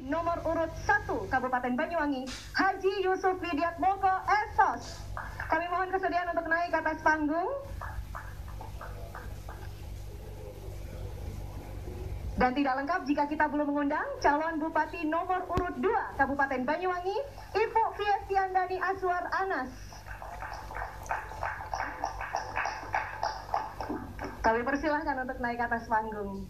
nomor urut 1 Kabupaten Banyuwangi, Haji Yusuf Widiatmoko SOS. Kami mohon kesediaan untuk naik ke atas panggung. Dan tidak lengkap jika kita belum mengundang calon Bupati nomor urut 2 Kabupaten Banyuwangi, Ibu Fiestiandani Azwar Anas. Kami persilahkan untuk naik ke atas panggung.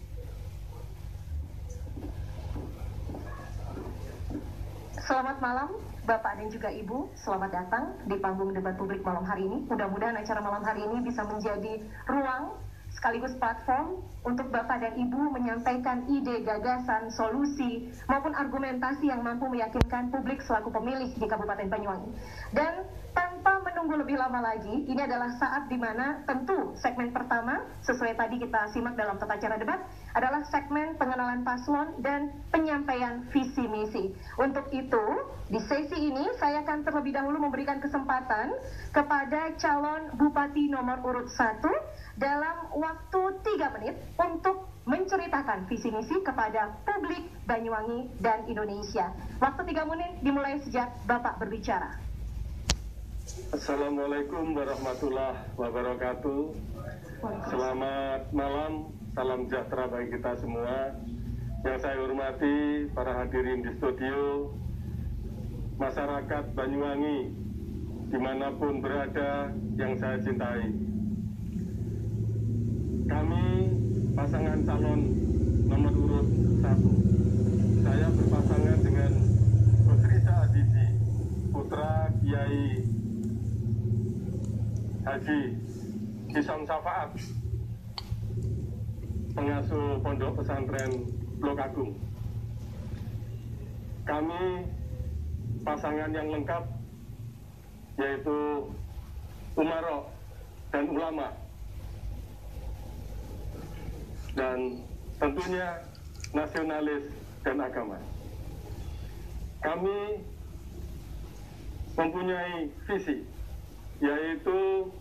Selamat malam Bapak dan juga Ibu, selamat datang di panggung debat publik malam hari ini. Mudah-mudahan acara malam hari ini bisa menjadi ruang sekaligus platform untuk Bapak dan Ibu menyampaikan ide, gagasan, solusi, maupun argumentasi yang mampu meyakinkan publik selaku pemilih di Kabupaten Banyuwangi. Dan tanpa menunggu lebih lama lagi, ini adalah saat di mana tentu segmen pertama, sesuai tadi kita simak dalam tata cara debat, adalah segmen pengenalan paslon dan penyampaian visi misi. Untuk itu, di sesi ini saya akan terlebih dahulu memberikan kesempatan kepada calon Bupati nomor urut 1 dalam waktu 3 menit untuk menceritakan visi misi kepada publik Banyuwangi dan Indonesia. Waktu 3 menit dimulai sejak Bapak berbicara. Assalamualaikum warahmatullahi wabarakatuh. Selamat malam, salam sejahtera bagi kita semua. Yang saya hormati para hadirin di studio, masyarakat Banyuwangi dimanapun berada yang saya cintai. Kami pasangan calon nomor urut 1. Saya berpasangan dengan Kusrisa Adisi, putra Kiai Haji Hisam Syafaat, pengasuh Pondok Pesantren Blok Agung. Kami pasangan yang lengkap, yaitu Umaro dan ulama, dan tentunya nasionalis dan agama. Kami mempunyai visi, yaitu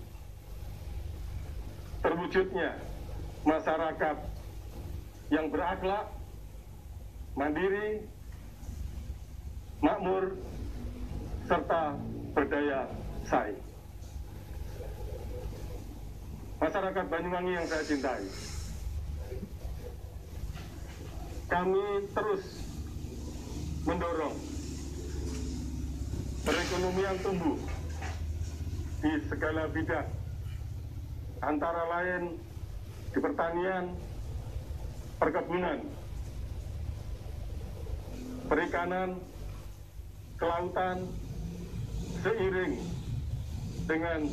terwujudnya masyarakat yang berakhlak, mandiri, makmur, serta berdaya saing. Masyarakat Banyuwangi yang saya cintai, kami terus mendorong perekonomian tumbuh di segala bidang, antara lain di pertanian, perkebunan, perikanan, kelautan, seiring dengan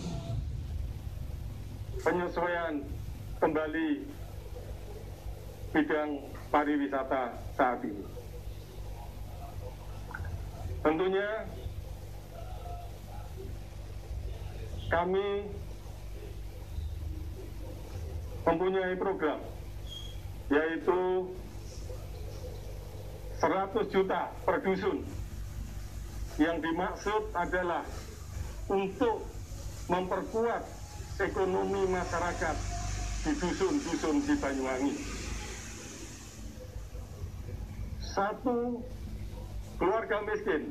penyesuaian kembali bidang pariwisata saat ini. Tentunya kami mempunyai program, yaitu 100 juta per dusun, yang dimaksud adalah untuk memperkuat ekonomi masyarakat di dusun-dusun di Banyuwangi. 1 keluarga miskin,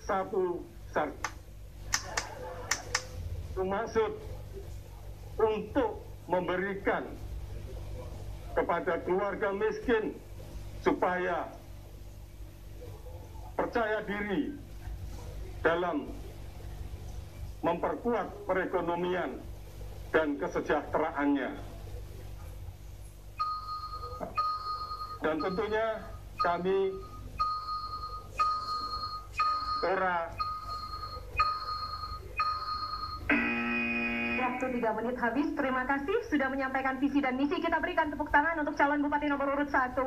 1 sarjana. Maksud untuk memberikan kepada keluarga miskin supaya percaya diri dalam memperkuat perekonomian dan kesejahteraannya. Dan tentunya kami Waktu 3 menit habis. Terima kasih sudah menyampaikan visi dan misi. Kita berikan tepuk tangan untuk calon Bupati nomor urut 1.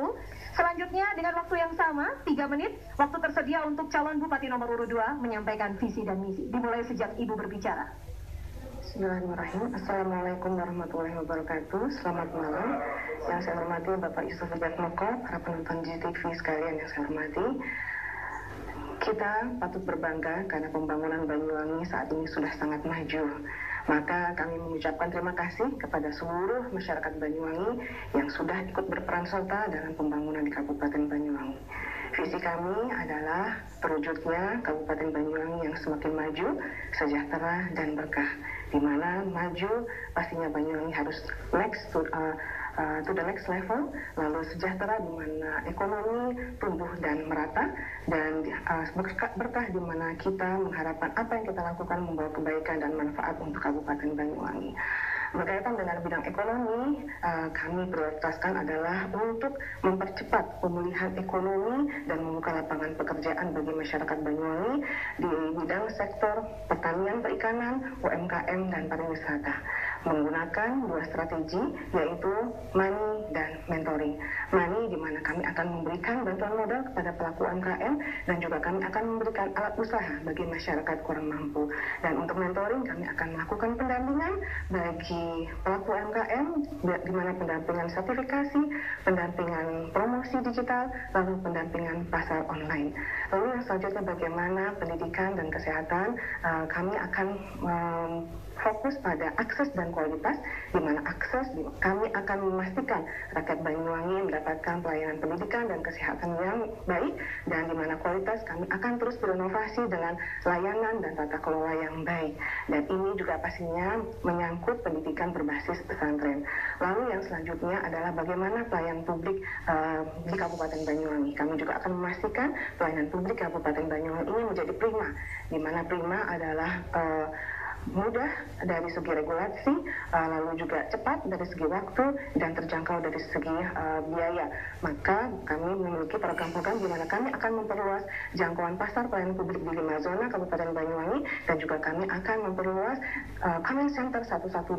Selanjutnya dengan waktu yang sama, 3 menit, waktu tersedia untuk calon Bupati nomor urut 2 menyampaikan visi dan misi. Dimulai sejak Ibu berbicara. Bismillahirrahmanirrahim. Assalamualaikum warahmatullahi wabarakatuh. Selamat malam. Yang saya hormati Bapak Yusuf Widiatmoko, para penonton GTV sekalian yang saya hormati. Kita patut berbangga karena pembangunan Banyuwangi saat ini sudah sangat maju. Maka kami mengucapkan terima kasih kepada seluruh masyarakat Banyuwangi yang sudah ikut berperan serta dalam pembangunan di Kabupaten Banyuwangi. Visi kami adalah terwujudnya Kabupaten Banyuwangi yang semakin maju, sejahtera, dan berkah. Di mana maju pastinya Banyuwangi harus next to the next level, lalu sejahtera di mana ekonomi tumbuh dan merata, dan berkah di mana kita mengharapkan apa yang kita lakukan membawa kebaikan dan manfaat untuk Kabupaten Banyuwangi. Berkaitan dengan bidang ekonomi, kami prioritaskan adalah untuk mempercepat pemulihan ekonomi dan membuka lapangan pekerjaan bagi masyarakat Banyuwangi di bidang sektor pertanian, perikanan, UMKM, dan pariwisata. Menggunakan dua strategi, yaitu money dan mentoring. Money di mana kami akan memberikan bantuan modal kepada pelaku UMKM, dan juga kami akan memberikan alat usaha bagi masyarakat kurang mampu. Dan untuk mentoring, kami akan melakukan pendampingan bagi pelaku UMKM, di mana pendampingan sertifikasi, pendampingan promosi digital, lalu pendampingan pasar online. Lalu yang selanjutnya bagaimana pendidikan dan kesehatan, kami akan fokus pada akses dan kualitas, di mana akses kami akan memastikan rakyat Banyuwangi mendapatkan pelayanan pendidikan dan kesehatan yang baik, dan di mana kualitas kami akan terus berinovasi dengan layanan dan tata kelola yang baik. Dan ini juga pastinya menyangkut pendidikan berbasis pesantren. Lalu yang selanjutnya adalah bagaimana pelayanan publik di Kabupaten Banyuwangi. Kami juga akan memastikan pelayanan publik Kabupaten Banyuwangi ini menjadi prima, di mana prima adalah mudah dari segi regulasi, lalu juga cepat dari segi waktu, dan terjangkau dari segi biaya. Maka kami memiliki program-program di mana kami akan memperluas jangkauan pasar pelayanan publik di 5 zona Kabupaten Banyuwangi, dan juga kami akan memperluas command center 112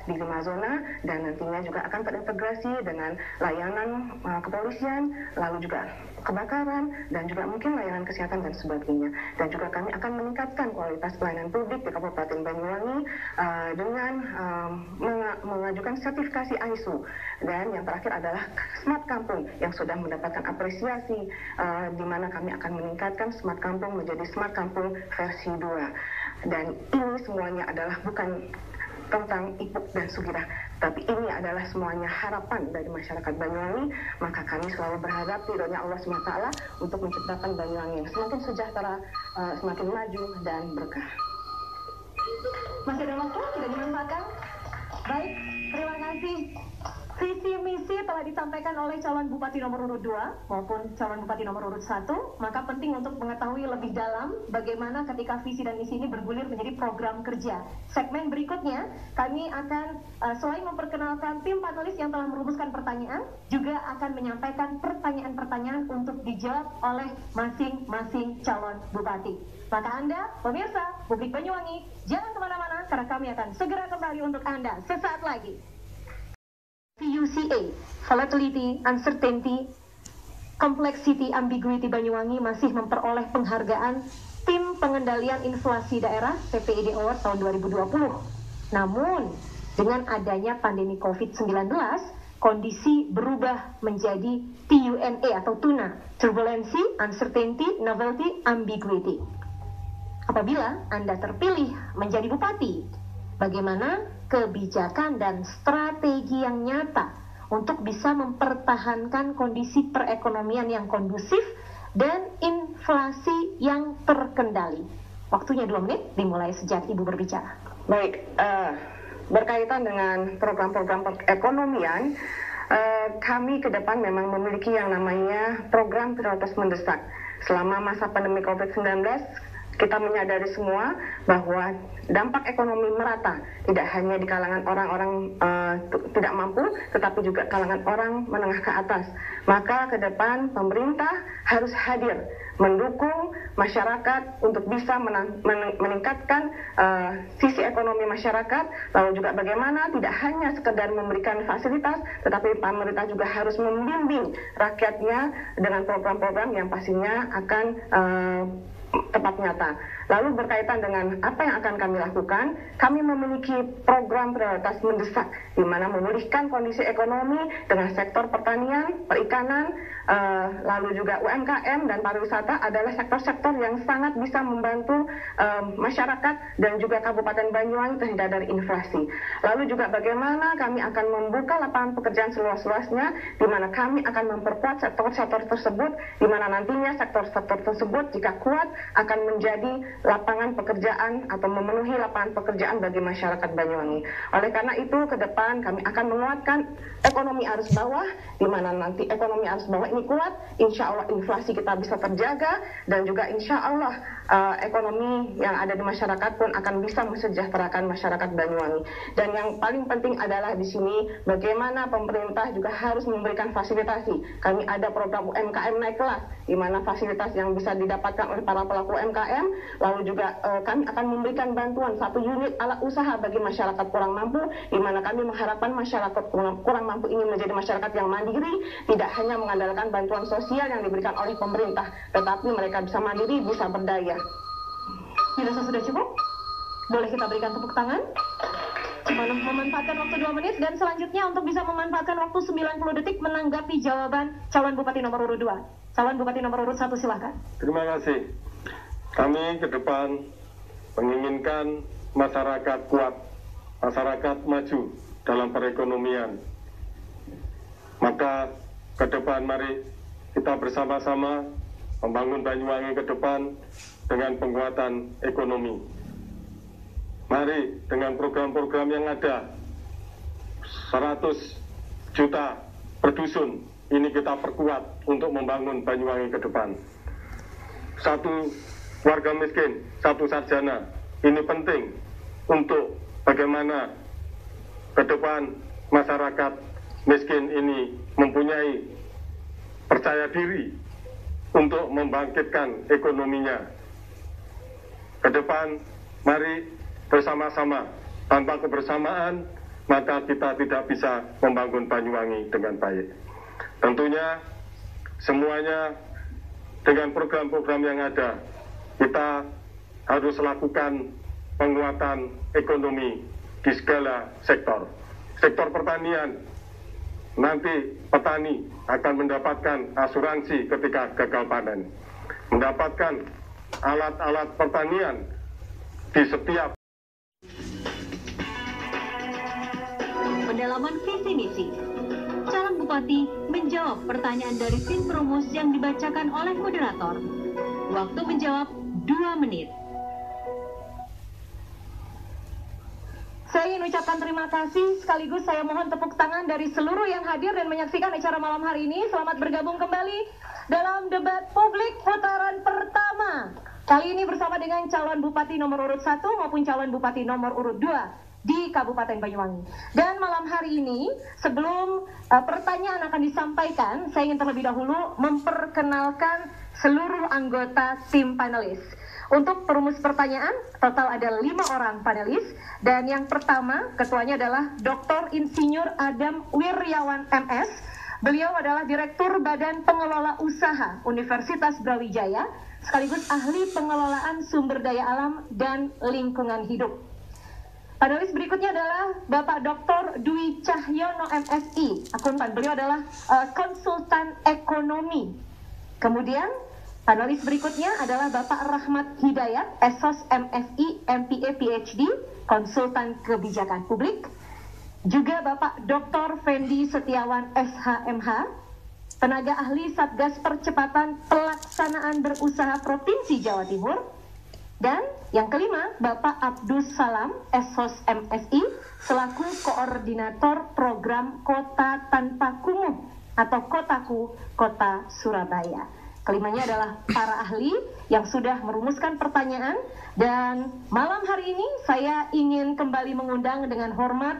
di 5 zona, dan nantinya juga akan terintegrasi dengan layanan kepolisian, lalu juga kebakaran, dan juga mungkin layanan kesehatan dan sebagainya. Dan juga kami akan meningkatkan kualitas pelayanan publik di Kabupaten Banyuwangi dengan mengajukan sertifikasi ISO. Dan yang terakhir adalah Smart Kampung yang sudah mendapatkan apresiasi, di mana kami akan meningkatkan Smart Kampung menjadi Smart Kampung versi 2. Dan ini semuanya adalah bukan tentang Ipuk dan Sugira, tapi ini adalah semuanya harapan dari masyarakat Banyuwangi. Maka kami selalu berharap ridhonya Allah SWT untuk menciptakan Banyuwangi yang semakin sejahtera, semakin maju dan berkah. Masih ada waktu? Tidak dimanfaatkan? Baik, terima kasih. Visi misi telah disampaikan oleh calon bupati nomor urut 2 maupun calon bupati nomor urut 1. Maka penting untuk mengetahui lebih dalam bagaimana ketika visi dan misi ini bergulir menjadi program kerja. Segmen berikutnya kami akan selain memperkenalkan tim panelis yang telah merumuskan pertanyaan, juga akan menyampaikan pertanyaan-pertanyaan untuk dijawab oleh masing-masing calon bupati. Maka Anda, pemirsa, publik Banyuwangi, jangan kemana-mana karena kami akan segera kembali untuk Anda sesaat lagi. VUCA, Volatility, Uncertainty, Complexity, Ambiguity Banyuwangi masih memperoleh penghargaan Tim Pengendalian Inflasi Daerah TPID Award tahun 2020. Namun, dengan adanya pandemi COVID-19, kondisi berubah menjadi TUNA atau TUNA, Turbulency, Uncertainty, Novelty, Ambiguity. Apabila Anda terpilih menjadi bupati, bagaimana kebijakan dan strategi yang nyata untuk bisa mempertahankan kondisi perekonomian yang kondusif dan inflasi yang terkendali? Waktunya 2 menit, dimulai sejak Ibu berbicara. Baik, berkaitan dengan program-program perekonomian, kami ke depan memang memiliki yang namanya program prioritas mendesak. Selama masa pandemi COVID-19, kita menyadari semua bahwa dampak ekonomi merata, tidak hanya di kalangan orang-orang tidak mampu, tetapi juga kalangan orang menengah ke atas. Maka ke depan pemerintah harus hadir mendukung masyarakat untuk bisa meningkatkan sisi ekonomi masyarakat, lalu juga bagaimana tidak hanya sekedar memberikan fasilitas, tetapi pemerintah juga harus membimbing rakyatnya dengan program-program yang pastinya akan tepat nyata. Lalu berkaitan dengan apa yang akan kami lakukan, kami memiliki program prioritas mendesak di mana memulihkan kondisi ekonomi dengan sektor pertanian, perikanan, lalu juga UMKM dan pariwisata adalah sektor-sektor yang sangat bisa membantu masyarakat dan juga Kabupaten Banyuwangi terhindar dari inflasi. Lalu juga bagaimana kami akan membuka lapangan pekerjaan seluas-luasnya, di mana kami akan memperkuat sektor-sektor tersebut, di mana nantinya sektor-sektor tersebut jika kuat akan menjadi lapangan pekerjaan atau memenuhi lapangan pekerjaan bagi masyarakat Banyuwangi. Oleh karena itu, ke depan kami akan menguatkan ekonomi arus bawah, di mana nanti ekonomi arus bawah ini kuat, insya Allah inflasi kita bisa terjaga, dan juga insya Allah ekonomi yang ada di masyarakat pun akan bisa mesejahterakan masyarakat Banyuwangi. Dan yang paling penting adalah di sini bagaimana pemerintah juga harus memberikan fasilitasi. Kami ada program UMKM naik kelas, di mana fasilitas yang bisa didapatkan oleh para pelaku UMKM. Lalu juga kami akan memberikan bantuan 1 unit alat usaha bagi masyarakat kurang mampu, di mana kami mengharapkan masyarakat kurang mampu ini menjadi masyarakat yang mandiri, tidak hanya mengandalkan bantuan sosial yang diberikan oleh pemerintah, tetapi mereka bisa mandiri, bisa berdaya. Dirasa sudah cukup? Boleh kita berikan tepuk tangan? Memanfaatkan waktu 2 menit, dan selanjutnya untuk bisa memanfaatkan waktu 90 detik menanggapi jawaban calon Bupati nomor urut 2. Calon Bupati nomor urut 1, silakan. Terima kasih. Kami ke depan menginginkan masyarakat kuat, masyarakat maju dalam perekonomian. Maka ke depan mari kita bersama-sama membangun Banyuwangi ke depan dengan penguatan ekonomi. Mari dengan program-program yang ada, 100 juta per dusun, ini kita perkuat untuk membangun Banyuwangi ke depan. 1 warga miskin, 1 sarjana, ini penting untuk bagaimana ke depan masyarakat miskin ini mempunyai percaya diri untuk membangkitkan ekonominya. Ke depan, mari bersama-sama. Tanpa kebersamaan, maka kita tidak bisa membangun Banyuwangi dengan baik. Tentunya, semuanya dengan program-program yang ada, kita harus lakukan penguatan ekonomi di segala sektor. Sektor pertanian, nanti petani akan mendapatkan asuransi ketika gagal panen, mendapatkan alat-alat pertanian di setiap. Pendalaman visi misi. Calon Bupati menjawab pertanyaan dari Finpromus yang dibacakan oleh moderator. Waktu menjawab 2 menit. Saya ingin ucapkan terima kasih, sekaligus saya mohon tepuk tangan dari seluruh yang hadir dan menyaksikan acara malam hari ini. Selamat bergabung kembali dalam debat publik putaran pertama. Kali ini bersama dengan calon Bupati nomor urut 1 maupun calon Bupati nomor urut 2 di Kabupaten Banyuwangi. Dan malam hari ini, sebelum pertanyaan akan disampaikan, saya ingin terlebih dahulu memperkenalkan seluruh anggota tim panelis. Untuk perumus pertanyaan, total ada 5 orang panelis, dan yang pertama, ketuanya adalah Dr. Insinyur Adam Wiryawan MS. Beliau adalah Direktur Badan Pengelola Usaha Universitas Brawijaya, sekaligus ahli pengelolaan sumber daya alam dan lingkungan hidup. Panelis berikutnya adalah Bapak Dr. Dwi Cahyono MSI, akuntan. Beliau adalah konsultan ekonomi. Kemudian panelis berikutnya adalah Bapak Rahmat Hidayat, Esos MSI, MPA PhD, konsultan kebijakan publik. Juga Bapak Dr. Fendi Setiawan, SHMH, tenaga ahli Satgas Percepatan Pelaksanaan Berusaha Provinsi Jawa Timur. Dan yang kelima, Bapak Abdus Salam, Esos MSI, selaku koordinator program Kota Tanpa Kumuh atau Kotaku Kota Surabaya. Kelimanya adalah para ahli yang sudah merumuskan pertanyaan, dan malam hari ini saya ingin kembali mengundang dengan hormat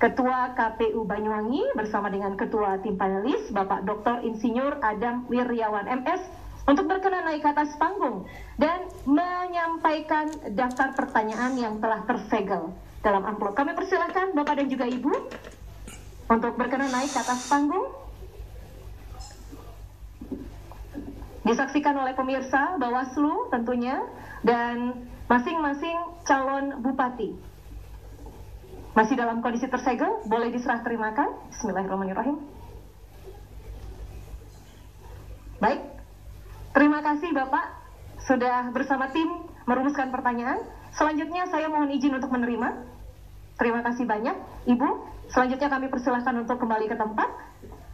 Ketua KPU Banyuwangi bersama dengan Ketua tim panelis Bapak Dr. Insinyur Adam Wiryawan MS untuk berkenan naik ke atas panggung dan menyampaikan daftar pertanyaan yang telah tersegel dalam amplop. Kami persilahkan Bapak dan juga Ibu untuk berkenan naik ke atas panggung. disaksikan oleh pemirsa Bawaslu tentunya dan masing-masing calon bupati. Masih dalam kondisi tersegel, boleh diserah terimakan. Bismillahirrahmanirrahim. Baik, terima kasih Bapak sudah bersama tim merumuskan pertanyaan. Selanjutnya saya mohon izin untuk menerima. Terima kasih banyak Ibu. Selanjutnya kami persilahkan untuk kembali ke tempat.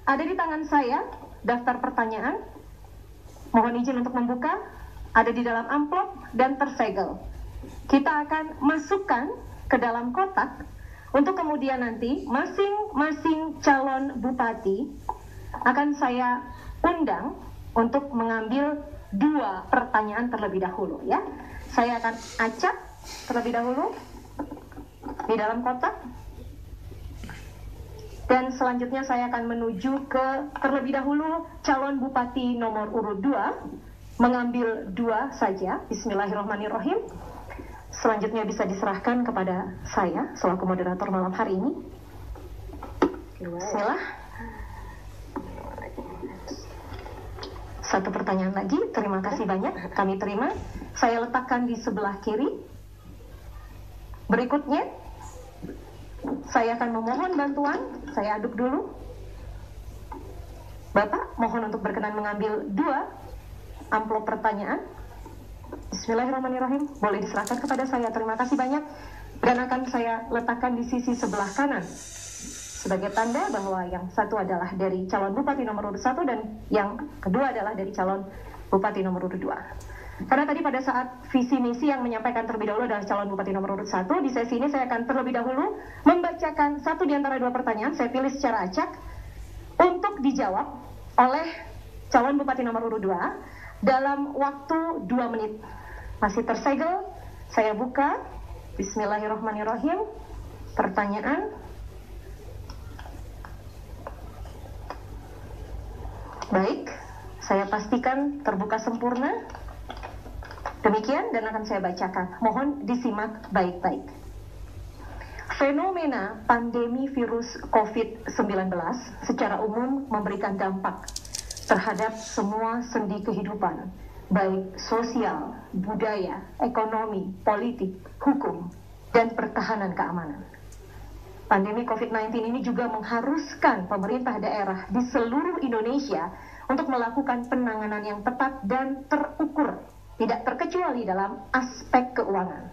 Ada di tangan saya daftar pertanyaan. Mohon izin untuk membuka. Ada di dalam amplop dan tersegel. Kita akan masukkan ke dalam kotak untuk kemudian nanti masing-masing calon bupati akan saya undang untuk mengambil 2 pertanyaan terlebih dahulu ya. Saya akan acak terlebih dahulu di dalam kotak. Dan selanjutnya saya akan menuju ke terlebih dahulu calon bupati nomor urut 2, mengambil 2 saja. Bismillahirrahmanirrahim. Selanjutnya bisa diserahkan kepada saya selaku moderator malam hari ini. Bismillah. 1 pertanyaan lagi, terima kasih banyak, kami terima. Saya letakkan di sebelah kiri. Berikutnya, saya akan memohon bantuan, saya aduk dulu. Bapak, mohon untuk berkenan mengambil 2 amplop pertanyaan. Bismillahirrahmanirrahim. Boleh diserahkan kepada saya. Terima kasih banyak. Dan akan saya letakkan di sisi sebelah kanan sebagai tanda bahwa yang satu adalah dari calon bupati nomor urut 1 dan yang kedua adalah dari calon bupati nomor urut 2. Karena tadi pada saat visi misi yang menyampaikan terlebih dahulu adalah calon bupati nomor urut 1, di sesi ini saya akan terlebih dahulu membacakan 1 di antara 2 pertanyaan. Saya pilih secara acak untuk dijawab oleh calon bupati nomor urut 2 dalam waktu 2 menit. Masih tersegel, saya buka. Bismillahirrahmanirrahim. Pertanyaan. Baik, saya pastikan terbuka sempurna. Demikian dan akan saya bacakan. Mohon disimak baik-baik. Fenomena pandemi virus COVID-19 secara umum memberikan dampak terhadap semua sendi kehidupan, baik sosial, budaya, ekonomi, politik, hukum, dan pertahanan keamanan. Pandemi COVID-19 ini juga mengharuskan pemerintah daerah di seluruh Indonesia untuk melakukan penanganan yang tepat dan terukur, tidak terkecuali dalam aspek keuangan.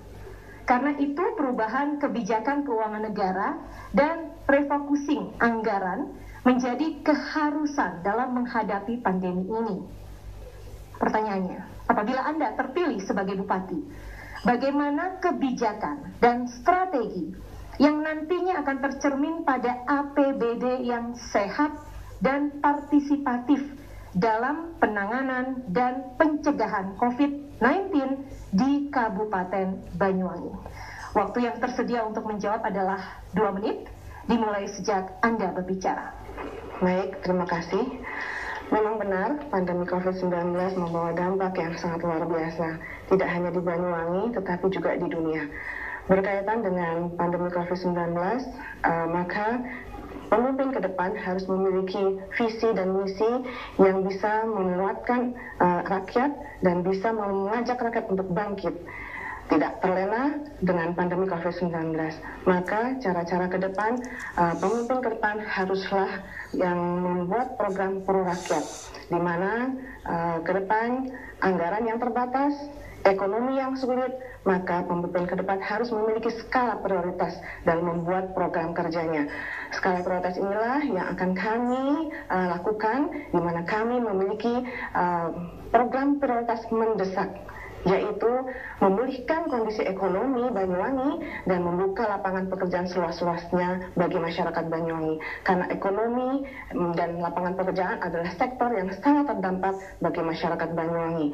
Karena itu perubahan kebijakan keuangan negara dan refocusing anggaran menjadi keharusan dalam menghadapi pandemi ini. Pertanyaannya, apabila Anda terpilih sebagai bupati, bagaimana kebijakan dan strategi yang nantinya akan tercermin pada APBD yang sehat dan partisipatif dalam penanganan dan pencegahan COVID-19 di Kabupaten Banyuwangi? Waktu yang tersedia untuk menjawab adalah 2 menit, dimulai sejak Anda berbicara. Baik, terima kasih. Memang benar, pandemi COVID-19 membawa dampak yang sangat luar biasa, tidak hanya di Banyuwangi, tetapi juga di dunia. Berkaitan dengan pandemi COVID-19, maka pemimpin ke depan harus memiliki visi dan misi yang bisa menguatkan rakyat dan bisa mengajak rakyat untuk bangkit, tidak terlena dengan pandemi COVID-19. Maka cara-cara ke depan, pemimpin ke depan haruslah yang membuat program pro rakyat, di mana ke depan anggaran yang terbatas, ekonomi yang sulit, maka pemimpin ke depan harus memiliki skala prioritas dalam membuat program kerjanya. Skala prioritas inilah yang akan kami lakukan, di mana kami memiliki program prioritas mendesak, yaitu memulihkan kondisi ekonomi Banyuwangi dan membuka lapangan pekerjaan seluas-luasnya bagi masyarakat Banyuwangi. Karena ekonomi dan lapangan pekerjaan adalah sektor yang sangat terdampak bagi masyarakat Banyuwangi.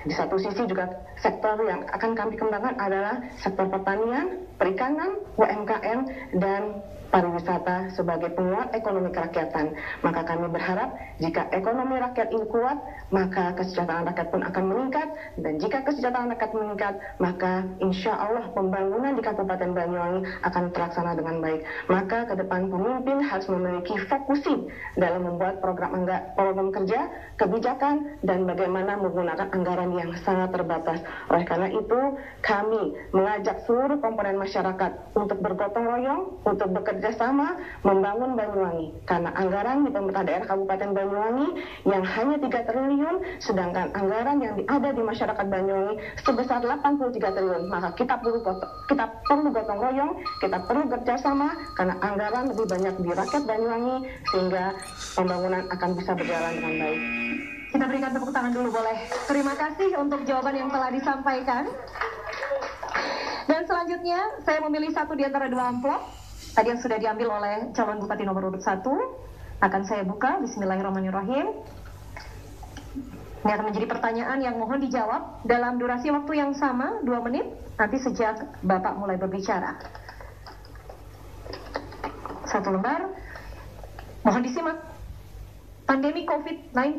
Di satu sisi juga sektor yang akan kami kembangkan adalah sektor pertanian, perikanan, UMKM, dan pariwisata sebagai penguat ekonomi kerakyatan. Maka kami berharap jika ekonomi rakyat ini kuat, maka kesejahteraan rakyat pun akan meningkat, dan jika kesejahteraan rakyat meningkat, maka insya Allah pembangunan di Kabupaten Banyuwangi akan terlaksana dengan baik. Maka ke depan pemimpin harus memiliki fokusin dalam membuat program kerja, kebijakan, dan bagaimana menggunakan anggaran yang sangat terbatas. Oleh karena itu, kami mengajak seluruh komponen masyarakat untuk bergotong royong, untuk bekerja sama membangun Banyuwangi. Karena anggaran di pemerintah daerah Kabupaten Banyuwangi yang hanya 3 triliun, sedangkan anggaran yang ada di masyarakat Banyuwangi sebesar 83 triliun. Maka kita perlu gotong royong, kita perlu kerjasama, karena anggaran lebih banyak di rakyat Banyuwangi, sehingga pembangunan akan bisa berjalan dengan baik. Kita berikan tepuk tangan dulu boleh. Terima kasih untuk jawaban yang telah disampaikan. Dan selanjutnya saya memilih satu di antara 2 amplop tadi yang sudah diambil oleh calon bupati nomor urut 1. Akan saya buka. Bismillahirrahmanirrahim. Ini akan menjadi pertanyaan yang mohon dijawab dalam durasi waktu yang sama 2 menit nanti sejak Bapak mulai berbicara. 1 lembar. Mohon disimak. Pandemi COVID-19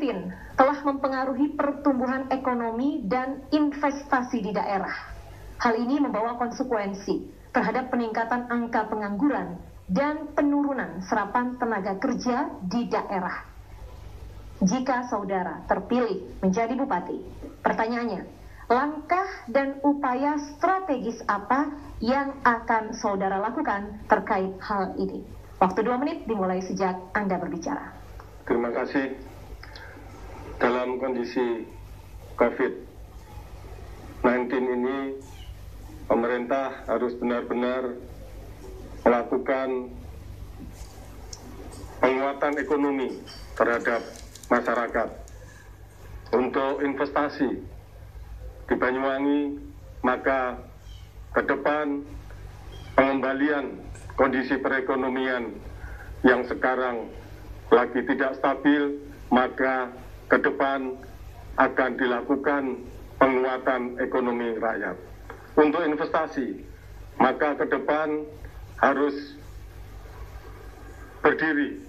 telah mempengaruhi pertumbuhan ekonomi dan investasi di daerah. Hal ini membawa konsekuensi terhadap peningkatan angka pengangguran dan penurunan serapan tenaga kerja di daerah. Jika saudara terpilih menjadi bupati, pertanyaannya, langkah dan upaya strategis apa yang akan saudara lakukan terkait hal ini? Waktu 2 menit dimulai sejak Anda berbicara. Terima kasih. Dalam kondisi COVID-19 ini, pemerintah harus benar-benar melakukan penguatan ekonomi terhadap masyarakat. Untuk investasi di Banyuwangi, maka ke depan pengembalian kondisi perekonomian yang sekarang lagi tidak stabil, maka ke depan akan dilakukan penguatan ekonomi rakyat. Untuk investasi, maka ke depan harus berdiri.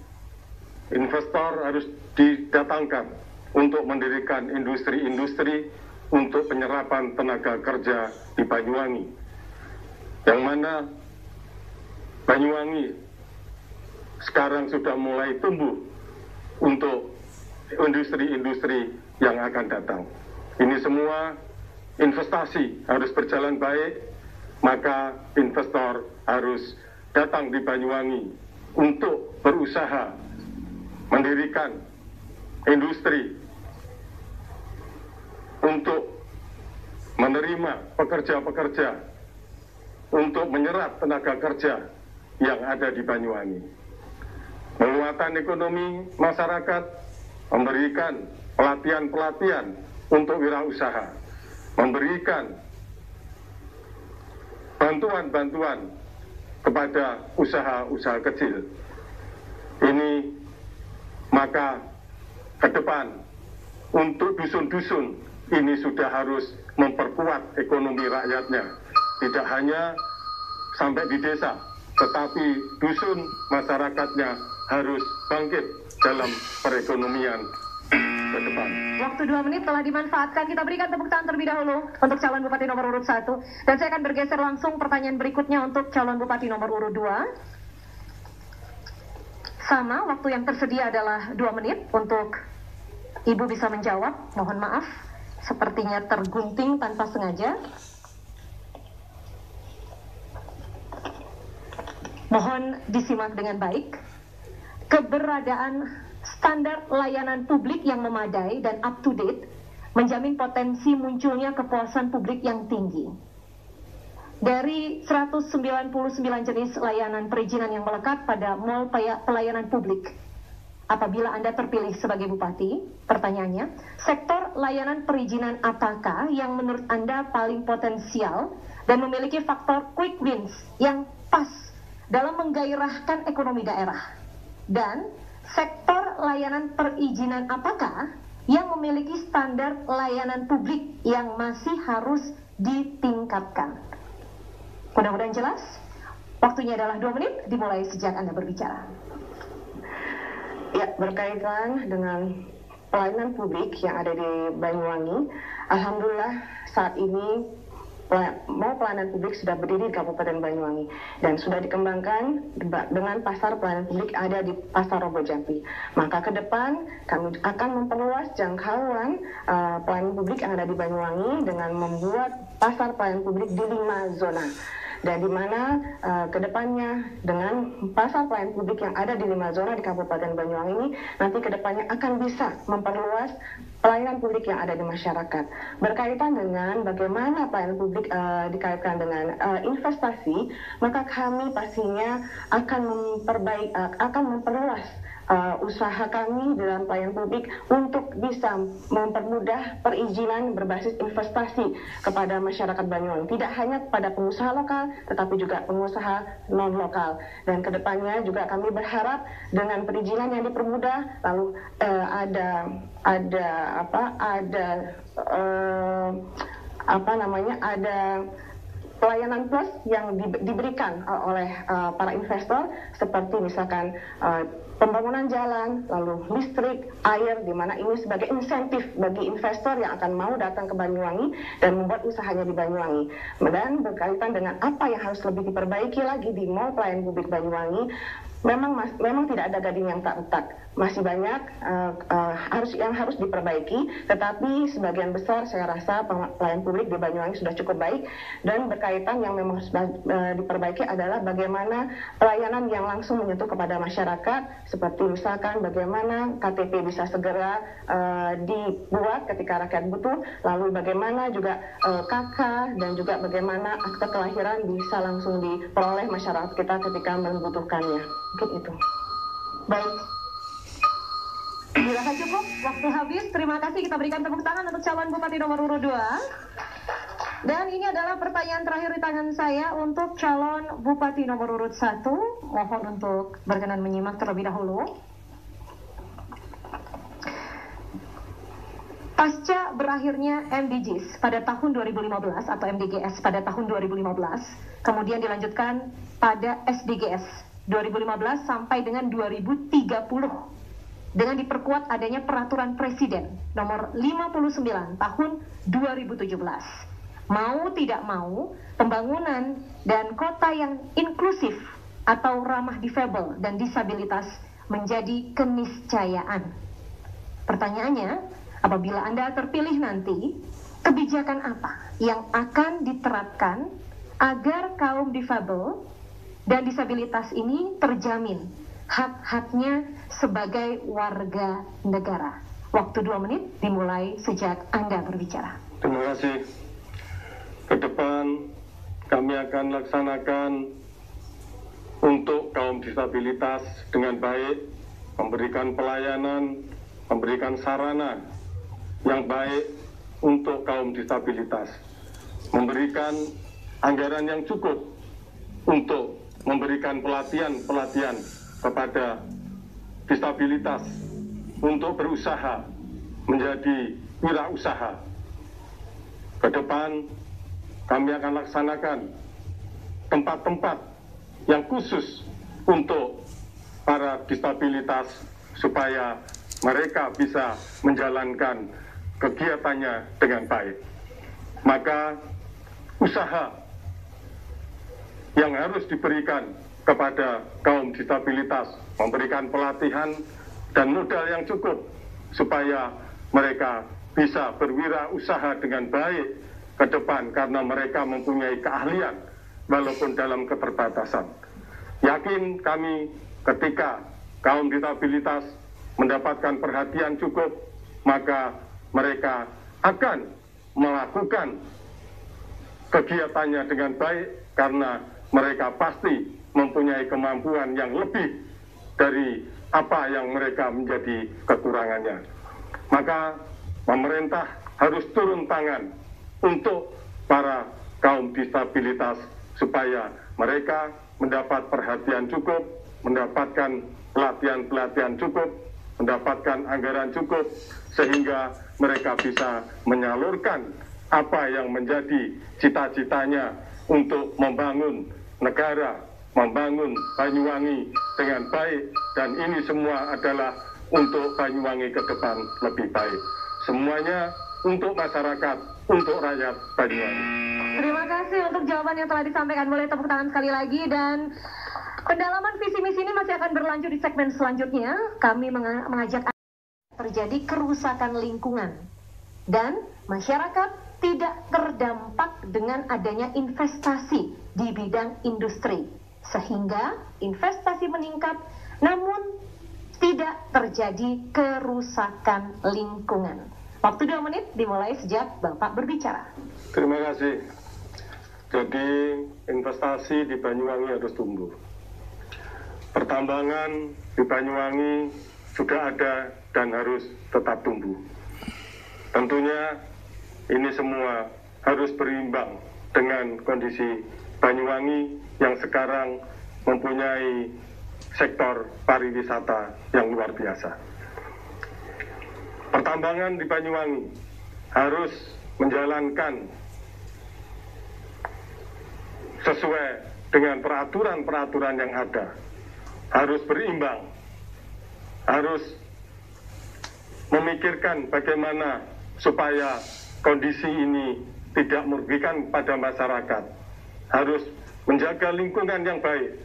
Investor harus didatangkan untuk mendirikan industri-industri untuk penyerapan tenaga kerja di Banyuwangi. Yang mana Banyuwangi sekarang sudah mulai tumbuh untuk industri-industri yang akan datang. Ini semua investasi harus berjalan baik, maka investor harus datang di Banyuwangi untuk berusaha mendirikan industri, untuk menerima pekerja-pekerja, untuk menyerap tenaga kerja yang ada di Banyuwangi. Penguatan ekonomi masyarakat, memberikan pelatihan-pelatihan untuk wirausaha, memberikan bantuan-bantuan kepada usaha-usaha kecil. Ini maka ke depan untuk dusun-dusun ini sudah harus memperkuat ekonomi rakyatnya. Tidak hanya sampai di desa, tetapi dusun masyarakatnya harus bangkit dalam perekonomian ke depan. Waktu 2 menit telah dimanfaatkan. Kita berikan tepuk tangan terlebih dahulu untuk calon bupati nomor urut 1. Dan saya akan bergeser langsung pertanyaan berikutnya untuk calon bupati nomor urut 2. Sama, waktu yang tersedia adalah 2 menit untuk Ibu bisa menjawab. Mohon maaf, sepertinya tergunting tanpa sengaja. Mohon disimak dengan baik. Keberadaan standar layanan publik yang memadai dan up to date menjamin potensi munculnya kepuasan publik yang tinggi. Dari 199 jenis layanan perizinan yang melekat pada mall pelayanan publik, apabila Anda terpilih sebagai bupati, pertanyaannya, sektor layanan perizinan apakah yang menurut Anda paling potensial dan memiliki faktor quick wins yang pas dalam menggairahkan ekonomi daerah? Dan sektor layanan perizinan apakah yang memiliki standar layanan publik yang masih harus ditingkatkan? Mudah-mudahan jelas. Waktunya adalah 2 menit, dimulai sejak Anda berbicara. Ya, berkaitan dengan pelayanan publik yang ada di Banyuwangi, alhamdulillah saat ini pelayanan publik sudah berdiri di Kabupaten Banyuwangi dan sudah dikembangkan dengan pasar pelayanan publik ada di Pasar Robo Jampi. Maka ke depan kami akan memperluas jangkauan pelayanan publik yang ada di Banyuwangi dengan membuat pasar pelayanan publik di 5 zona. Dan di mana kedepannya dengan pasar pelayanan publik yang ada di 5 zona di Kabupaten Banyuwangi ini nanti kedepannya akan bisa memperluas pelayanan publik yang ada di masyarakat. Berkaitan dengan bagaimana pelayanan publik dikaitkan dengan investasi, maka kami pastinya akan memperluas usaha kami dalam pelayanan publik untuk bisa mempermudah perizinan berbasis investasi kepada masyarakat Banyuwangi. Tidak hanya kepada pengusaha lokal, tetapi juga pengusaha non-lokal. Dan kedepannya juga kami berharap dengan perizinan yang dipermudah, lalu ada pelayanan plus yang diberikan oleh para investor seperti misalkan pembangunan jalan, lalu listrik, air, di mana ini sebagai insentif bagi investor yang akan mau datang ke Banyuwangi dan membuat usahanya di Banyuwangi. Dan berkaitan dengan apa yang harus lebih diperbaiki lagi di Mall Pelayanan Publik Banyuwangi, memang tidak ada gading yang tak retak. Masih banyak yang harus diperbaiki, tetapi sebagian besar saya rasa pelayanan publik di Banyuwangi sudah cukup baik. Dan berkaitan yang memang harus diperbaiki adalah bagaimana pelayanan yang langsung menyentuh kepada masyarakat, seperti misalkan bagaimana KTP bisa segera dibuat ketika rakyat butuh, lalu bagaimana juga KK dan juga bagaimana akte kelahiran bisa langsung diperoleh masyarakat kita ketika membutuhkannya. Mungkin itu. Baik. Dirasa cukup, waktu habis. Terima kasih, kita berikan tepuk tangan untuk calon Bupati nomor urut 2. Dan ini adalah pertanyaan terakhir di tangan saya untuk calon Bupati nomor urut 1. Mohon untuk berkenan menyimak terlebih dahulu. Pasca berakhirnya MDGs pada tahun 2015 atau MDGs pada tahun 2015, kemudian dilanjutkan pada SDGs 2015 sampai dengan 2030 dengan diperkuat adanya peraturan presiden nomor 59 tahun 2017. Mau tidak mau, pembangunan dan kota yang inklusif atau ramah difabel dan disabilitas menjadi keniscayaan. Pertanyaannya, apabila Anda terpilih nanti, kebijakan apa yang akan diterapkan agar kaum difabel dan disabilitas ini terjamin hak-haknya sebagai warga negara? Waktu 2 menit dimulai sejak Anda berbicara. Terima kasih. Ke depan kami akan laksanakan untuk kaum disabilitas dengan baik, memberikan pelayanan, memberikan sarana yang baik untuk kaum disabilitas, memberikan anggaran yang cukup untuk memberikan pelatihan kepada disabilitas untuk berusaha menjadi wirausaha. Ke depan kami akan laksanakan tempat-tempat yang khusus untuk para disabilitas supaya mereka bisa menjalankan kegiatannya dengan baik. Maka usaha yang harus diberikan kepada kaum disabilitas, memberikan pelatihan dan modal yang cukup supaya mereka bisa berwirausaha dengan baik ke depan karena mereka mempunyai keahlian walaupun dalam keterbatasan. Yakin kami ketika kaum disabilitas mendapatkan perhatian cukup, maka mereka akan melakukan kegiatannya dengan baik karena mereka pasti mempunyai kemampuan yang lebih dari apa yang mereka menjadi kekurangannya. Maka pemerintah harus turun tangan untuk para kaum disabilitas supaya mereka mendapat perhatian cukup, mendapatkan pelatihan-pelatihan cukup, mendapatkan anggaran cukup, sehingga mereka bisa menyalurkan apa yang menjadi cita-citanya untuk membangun negara membangun Banyuwangi dengan baik, dan ini semua adalah untuk Banyuwangi ke depan lebih baik. Semuanya untuk masyarakat, untuk rakyat Banyuwangi. Terima kasih untuk jawaban yang telah disampaikan. Boleh tepuk tangan sekali lagi, dan pendalaman visi misi ini masih akan berlanjut di segmen selanjutnya. Kami mengajak terjadi kerusakan lingkungan dan masyarakat tidak terdampak dengan adanya investasi di bidang industri, sehingga investasi meningkat namun tidak terjadi kerusakan lingkungan. Waktu 2 menit dimulai sejak Bapak berbicara. Terima kasih. Jadi investasi di Banyuwangi harus tumbuh. Pertambangan di Banyuwangi sudah ada dan harus tetap tumbuh. Tentunya ini semua harus berimbang dengan kondisi Banyuwangi yang sekarang mempunyai sektor pariwisata yang luar biasa. Pertambangan di Banyuwangi harus menjalankan sesuai dengan peraturan-peraturan yang ada, harus berimbang, harus memikirkan bagaimana supaya kondisi ini tidak merugikan pada masyarakat, harus menjaga lingkungan yang baik,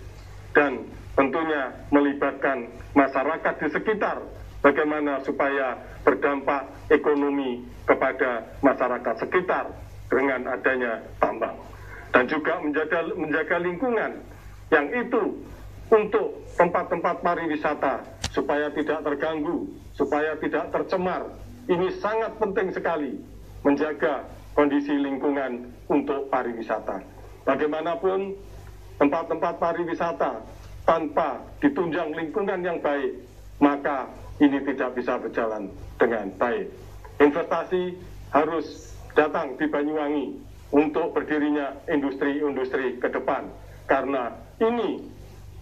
dan tentunya melibatkan masyarakat di sekitar, bagaimana supaya berdampak ekonomi kepada masyarakat sekitar dengan adanya tambang. Dan juga menjaga lingkungan yang itu untuk tempat-tempat pariwisata supaya tidak terganggu, supaya tidak tercemar. Ini sangat penting sekali menjaga kondisi lingkungan untuk pariwisata. Bagaimanapun tempat-tempat pariwisata tanpa ditunjang lingkungan yang baik, maka ini tidak bisa berjalan dengan baik. Investasi harus datang di Banyuwangi untuk berdirinya industri-industri ke depan, karena ini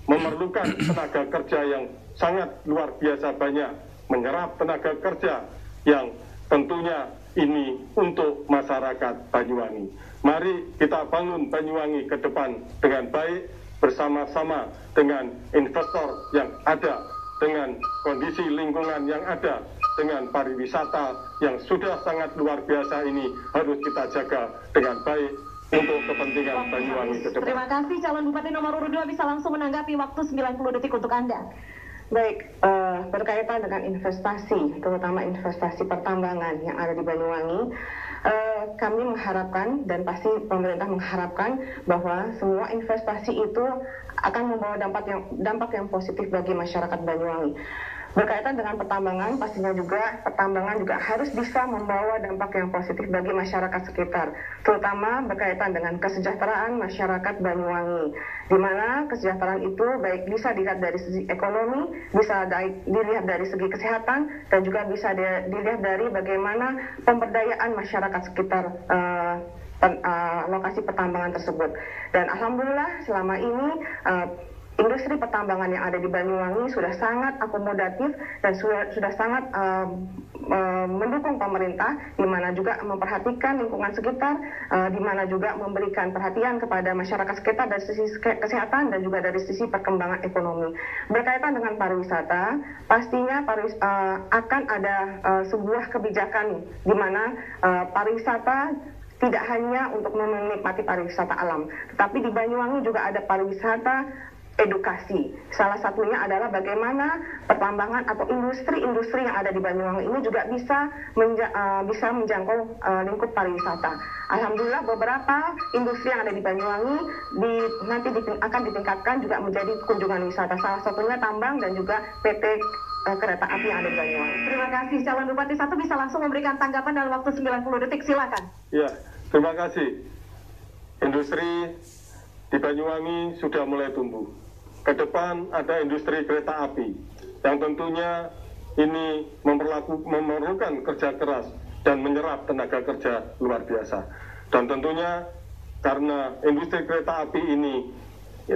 memerlukan tenaga kerja yang sangat luar biasa banyak, menyerap tenaga kerja yang tentunya ini untuk masyarakat Banyuwangi. Mari kita bangun Banyuwangi ke depan dengan baik, bersama-sama dengan investor yang ada, dengan kondisi lingkungan yang ada, dengan pariwisata yang sudah sangat luar biasa ini harus kita jaga dengan baik untuk kepentingan Banyuwangi ke depan. Terima kasih. Calon Bupati nomor urut 2 bisa langsung menanggapi, waktu 90 detik untuk Anda. Baik, berkaitan dengan investasi, terutama investasi pertambangan yang ada di Banyuwangi, kami mengharapkan dan pasti pemerintah mengharapkan bahwa semua investasi itu akan membawa dampak yang positif bagi masyarakat Banyuwangi. Berkaitan dengan pertambangan, pastinya juga pertambangan juga harus bisa membawa dampak yang positif bagi masyarakat sekitar, terutama berkaitan dengan kesejahteraan masyarakat Banyuwangi, di mana kesejahteraan itu baik bisa dilihat dari segi ekonomi, bisa dilihat dari segi kesehatan, dan juga bisa dilihat dari bagaimana pemberdayaan masyarakat sekitar lokasi pertambangan tersebut. Dan alhamdulillah selama ini industri pertambangan yang ada di Banyuwangi sudah sangat akomodatif dan sudah sangat mendukung pemerintah, di mana juga memperhatikan lingkungan sekitar, di mana juga memberikan perhatian kepada masyarakat sekitar dari sisi kesehatan dan juga dari sisi perkembangan ekonomi. Berkaitan dengan pariwisata, pastinya akan ada sebuah kebijakan di mana pariwisata tidak hanya untuk menikmati pariwisata alam, tetapi di Banyuwangi juga ada pariwisata edukasi. Salah satunya adalah bagaimana pertambangan atau industri-industri yang ada di Banyuwangi ini juga bisa menjangkau lingkup pariwisata. Alhamdulillah beberapa industri yang ada di Banyuwangi nanti akan ditingkatkan juga menjadi kunjungan wisata. Salah satunya tambang dan juga PT kereta api yang ada di Banyuwangi. Terima kasih. Calon Bupati 1 bisa langsung memberikan tanggapan dalam waktu 90 detik. Silakan. Ya, terima kasih. Industri di Banyuwangi sudah mulai tumbuh. Ke depan ada industri kereta api yang tentunya ini memerlukan kerja keras dan menyerap tenaga kerja luar biasa. Dan tentunya karena industri kereta api ini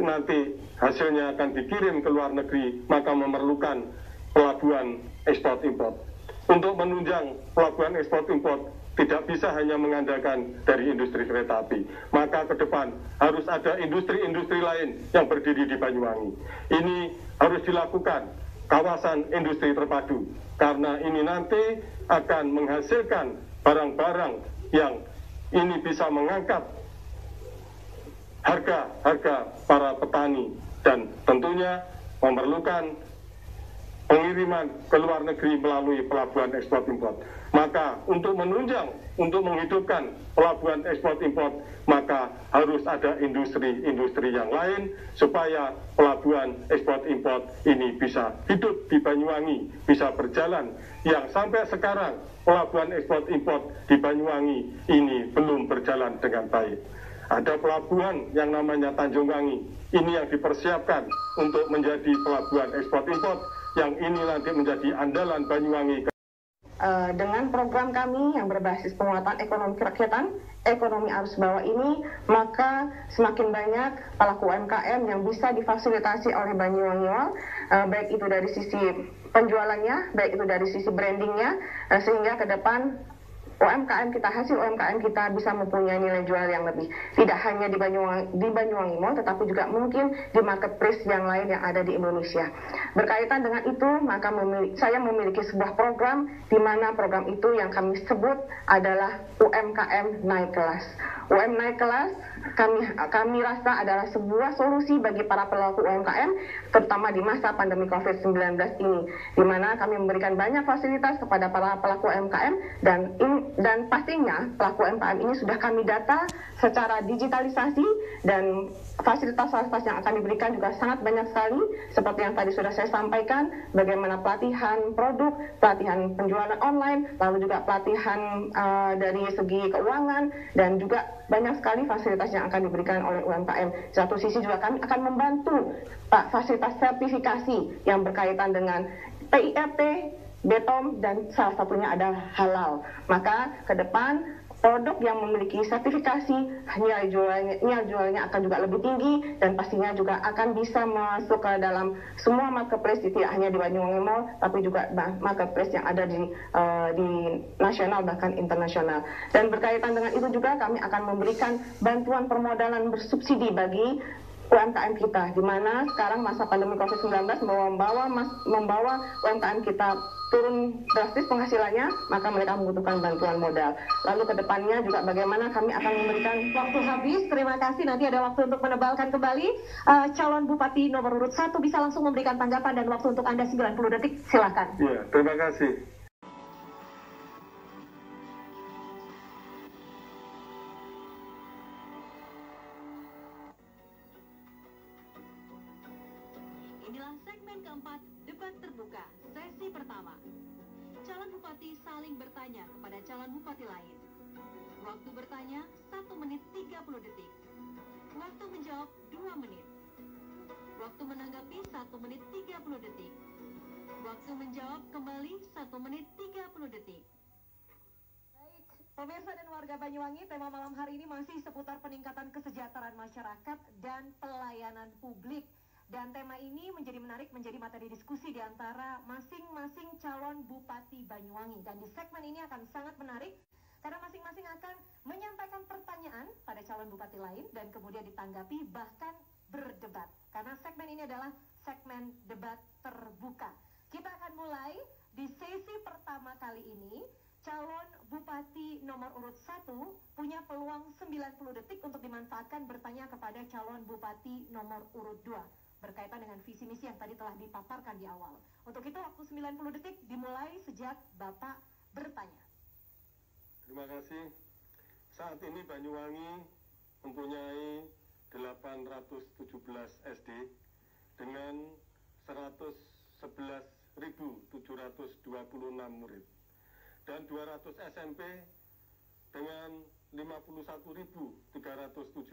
nanti hasilnya akan dikirim ke luar negeri, maka memerlukan pelabuhan ekspor impor. Untuk menunjang pelabuhan ekspor impor tidak bisa hanya mengandalkan dari industri kereta api. Maka ke depan harus ada industri-industri lain yang berdiri di Banyuwangi. Ini harus dilakukan kawasan industri terpadu, karena ini nanti akan menghasilkan barang-barang yang ini bisa mengangkat harga para petani dan tentunya memerlukan pengiriman ke luar negeri melalui pelabuhan ekspor impor. Maka untuk menunjang, untuk menghidupkan pelabuhan ekspor impor, maka harus ada industri-industri yang lain supaya pelabuhan ekspor impor ini bisa hidup di Banyuwangi, bisa berjalan. Yang sampai sekarang pelabuhan ekspor impor di Banyuwangi ini belum berjalan dengan baik. Ada pelabuhan yang namanya Tanjung Wangi, ini yang dipersiapkan untuk menjadi pelabuhan ekspor impor, yang ini nanti menjadi andalan Banyuwangi. Dengan program kami yang berbasis penguatan ekonomi kerakyatan, ekonomi arus bawah ini, maka semakin banyak pelaku UMKM yang bisa difasilitasi oleh Banyuwangi Mall, baik itu dari sisi penjualannya, baik itu dari sisi brandingnya, sehingga ke depan UMKM kita, hasil UMKM kita bisa mempunyai nilai jual yang lebih. Tidak hanya di Banyuwangi Mall, tetapi juga mungkin di marketplace yang lain yang ada di Indonesia. Berkaitan dengan itu, maka saya memiliki sebuah program, di mana program itu yang kami sebut adalah UMKM Naik Kelas. UMKM Naik Kelas kami rasa adalah sebuah solusi bagi para pelaku UMKM, terutama di masa pandemi COVID-19 ini, di mana kami memberikan banyak fasilitas kepada para pelaku UMKM, dan pastinya pelaku UMKM ini sudah kami data secara digitalisasi, dan fasilitas-fasilitas yang akan diberikan juga sangat banyak sekali, seperti yang tadi sudah saya sampaikan, bagaimana pelatihan produk, pelatihan penjualan online, lalu juga pelatihan dari segi keuangan, dan juga banyak sekali fasilitas yang akan diberikan oleh UMKM. Satu sisi juga kami akan membantu fasilitas sertifikasi yang berkaitan dengan PIRT, BPOM, dan salah satunya adalah halal. Maka ke depan produk yang memiliki sertifikasi, nilai jualnya akan juga lebih tinggi, dan pastinya juga akan bisa masuk ke dalam semua marketplace, tidak hanya di Banyuwangi Mall, tapi juga marketplace yang ada di nasional bahkan internasional. Dan berkaitan dengan itu juga kami akan memberikan bantuan permodalan bersubsidi bagi UMKM kita, di mana sekarang masa pandemi COVID-19 membawa UMKM kita turun drastis penghasilannya, maka mereka membutuhkan bantuan modal. Lalu ke depannya juga bagaimana kami akan memberikan... Waktu habis, terima kasih. Nanti ada waktu untuk menebalkan kembali. Calon Bupati nomor urut 1 bisa langsung memberikan tanggapan, dan waktu untuk Anda 90 detik, silakan. Ya, terima kasih. Inilah segmen keempat, debat terbuka, sesi pertama. Calon bupati saling bertanya kepada calon bupati lain. Waktu bertanya 1 menit 30 detik. Waktu menjawab 2 menit. Waktu menanggapi 1 menit 30 detik. Waktu menjawab kembali 1 menit 30 detik. Baik, pemirsa dan warga Banyuwangi, tema malam hari ini masih seputar peningkatan kesejahteraan masyarakat dan pelayanan publik. Dan tema ini menjadi menarik, menjadi materi diskusi di antara masing-masing calon bupati Banyuwangi. Dan di segmen ini akan sangat menarik, karena masing-masing akan menyampaikan pertanyaan pada calon bupati lain, dan kemudian ditanggapi, bahkan berdebat. Karena segmen ini adalah segmen debat terbuka. Kita akan mulai di sesi pertama kali ini. Calon bupati nomor urut 1 punya peluang 90 detik untuk dimanfaatkan bertanya kepada calon bupati nomor urut 2. Berkaitan dengan visi misi yang tadi telah dipaparkan di awal. Untuk itu waktu 90 detik dimulai sejak Bapak bertanya. Terima kasih. Saat ini Banyuwangi mempunyai 817 SD dengan 111.726 murid dan 200 SMP dengan 51.307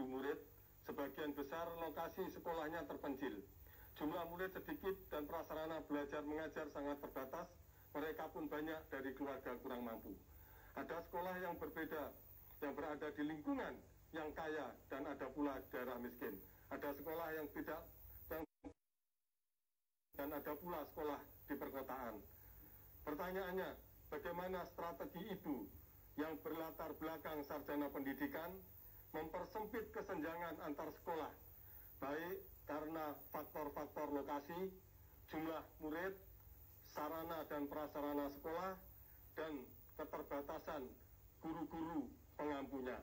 murid. Sebagian besar lokasi sekolahnya terpencil. Jumlah murid sedikit dan prasarana belajar mengajar sangat terbatas. Mereka pun banyak dari keluarga kurang mampu. Ada sekolah yang berbeda, yang berada di lingkungan yang kaya, dan ada pula daerah miskin. Ada sekolah yang tidak, dan ada pula sekolah di perkotaan. Pertanyaannya, bagaimana strategi Ibu yang berlatar belakang sarjana pendidikan, mempersempit kesenjangan antar sekolah, baik karena faktor-faktor lokasi, jumlah murid, sarana dan prasarana sekolah, dan keterbatasan guru-guru pengampunya.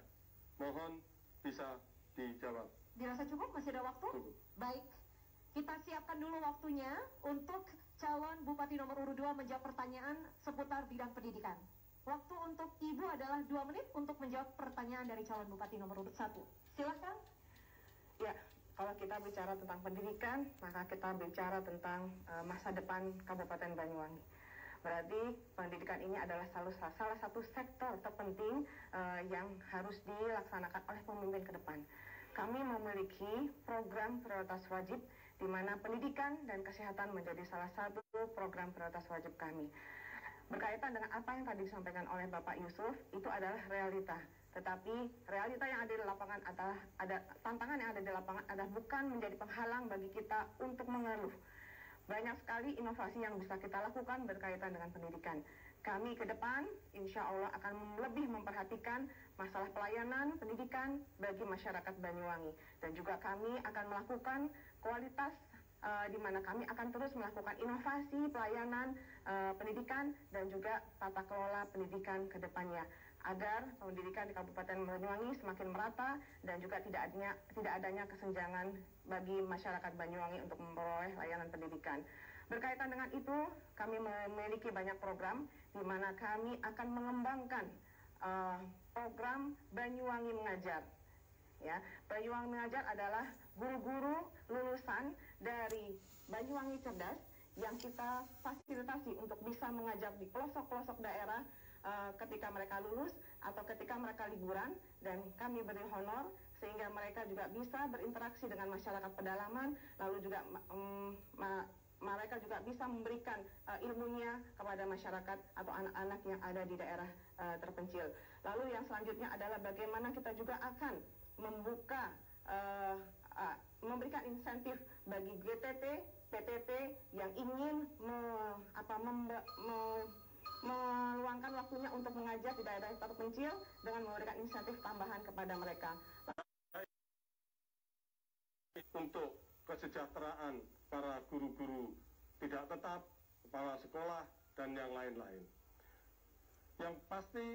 Mohon bisa dijawab. Dirasa cukup? Masih ada waktu? Cukup. Baik, kita siapkan dulu waktunya untuk calon Bupati nomor urut 2 menjawab pertanyaan seputar bidang pendidikan. Waktu untuk Ibu adalah 2 menit untuk menjawab pertanyaan dari calon Bupati nomor urut 1. Silahkan. Ya, kalau kita bicara tentang pendidikan, maka kita bicara tentang masa depan Kabupaten Banyuwangi. Berarti pendidikan ini adalah salah satu sektor terpenting yang harus dilaksanakan oleh pemimpin ke depan. Kami memiliki program prioritas wajib di mana pendidikan dan kesehatan menjadi salah satu program prioritas wajib kami. Berkaitan dengan apa yang tadi disampaikan oleh Bapak Yusuf, itu adalah realita. Tetapi realita yang ada di lapangan tantangan yang ada di lapangan adalah bukan menjadi penghalang bagi kita untuk mengeluh. Banyak sekali inovasi yang bisa kita lakukan berkaitan dengan pendidikan. Kami ke depan, insya Allah akan lebih memperhatikan masalah pelayanan pendidikan bagi masyarakat Banyuwangi. Dan juga kami akan melakukan kualitas di mana kami akan terus melakukan inovasi pelayanan pendidikan dan juga tata kelola pendidikan ke depannya, agar pendidikan di Kabupaten Banyuwangi semakin merata dan juga tidak adanya kesenjangan bagi masyarakat Banyuwangi untuk memperoleh layanan pendidikan. Berkaitan dengan itu, kami memiliki banyak program di mana kami akan mengembangkan program Banyuwangi Mengajar. Ya, Banyuwangi Mengajar adalah guru-guru lulusan dari Banyuwangi Cerdas yang kita fasilitasi untuk bisa mengajar di pelosok-pelosok daerah ketika mereka lulus atau ketika mereka liburan, dan kami beri honor sehingga mereka juga bisa berinteraksi dengan masyarakat pedalaman, lalu juga mereka juga bisa memberikan ilmunya kepada masyarakat atau anak-anak yang ada di daerah terpencil. Lalu yang selanjutnya adalah bagaimana kita juga akan membuka memberikan insentif bagi GTT, PTT yang ingin meluangkan waktunya untuk mengajar di daerah terpencil dengan memberikan insentif tambahan kepada mereka. Untuk kesejahteraan para guru-guru tidak tetap, kepala sekolah, dan yang lain-lain. Yang pasti,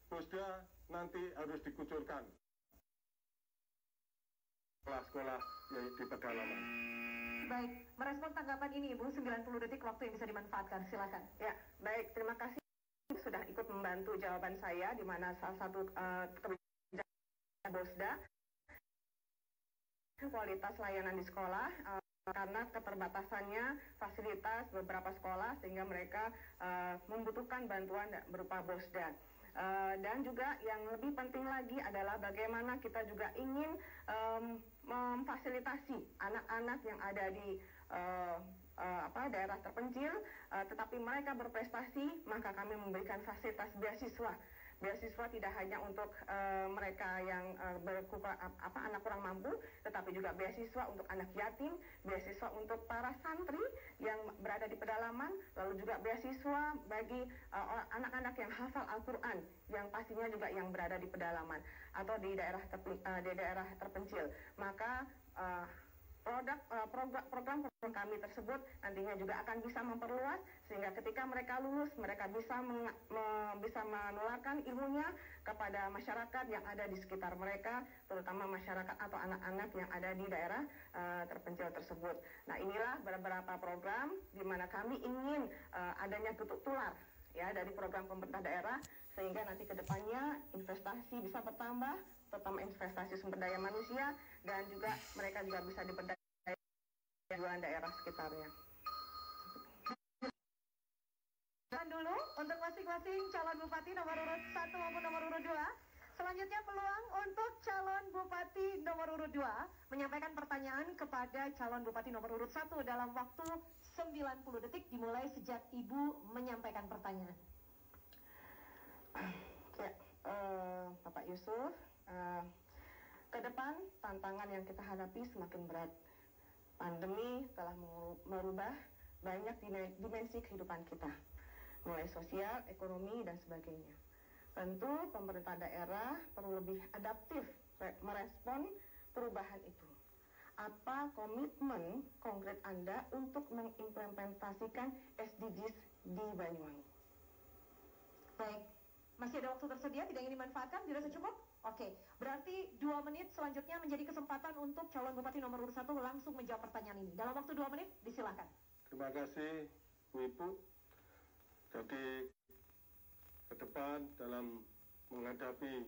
Bosda nanti harus dikucurkan sekolah-sekolah yang di pedalaman. Baik, merespon tanggapan ini Ibu, 90 detik waktu yang bisa dimanfaatkan, silakan. Ya, baik, terima kasih sudah ikut membantu jawaban saya, di mana salah satu kebijakan Bosda kualitas layanan di sekolah karena keterbatasannya fasilitas beberapa sekolah sehingga mereka membutuhkan bantuan berupa Bosda. Dan juga yang lebih penting lagi adalah bagaimana kita juga ingin memfasilitasi anak-anak yang ada di daerah terpencil, tetapi mereka berprestasi, maka kami memberikan fasilitas beasiswa. Beasiswa tidak hanya untuk mereka yang anak kurang mampu, tetapi juga beasiswa untuk anak yatim, beasiswa untuk para santri yang berada di pedalaman, lalu juga beasiswa bagi anak-anak yang hafal Al-Quran, yang pastinya juga yang berada di pedalaman atau di daerah terpencil. Maka program kami tersebut nantinya juga akan bisa memperluas sehingga ketika mereka lulus mereka bisa menularkan ilmunya kepada masyarakat yang ada di sekitar mereka, terutama masyarakat atau anak-anak yang ada di daerah terpencil tersebut. Nah, inilah beberapa program di mana kami ingin adanya getuk tular ya dari program pemerintah daerah sehingga nanti ke depannya investasi bisa bertambah, terutama investasi sumber daya manusia, dan juga mereka juga bisa diberdaya daerah sekitarnya. Dulu untuk masing-masing calon bupati nomor urut 1 maupun nomor urut 2. Selanjutnya peluang untuk calon bupati nomor urut 2 menyampaikan pertanyaan kepada calon bupati nomor urut 1 dalam waktu 90 detik dimulai sejak Ibu menyampaikan pertanyaan. Ya, Bapak Yusuf, ke depan tantangan yang kita hadapi semakin berat. Pandemi telah merubah banyak dimensi kehidupan kita, mulai sosial, ekonomi, dan sebagainya. Tentu pemerintah daerah perlu lebih adaptif merespon perubahan itu. Apa komitmen konkret Anda untuk mengimplementasikan SDGs di Banyuwangi? Baik, masih ada waktu tersedia, tidak ingin dimanfaatkan, dirasa cukup? Oke, berarti 2 menit selanjutnya menjadi kesempatan untuk calon bupati nomor urut 1 langsung menjawab pertanyaan ini. Dalam waktu 2 menit, disilakan. Terima kasih, Bu Ibu. Jadi, ke depan dalam menghadapi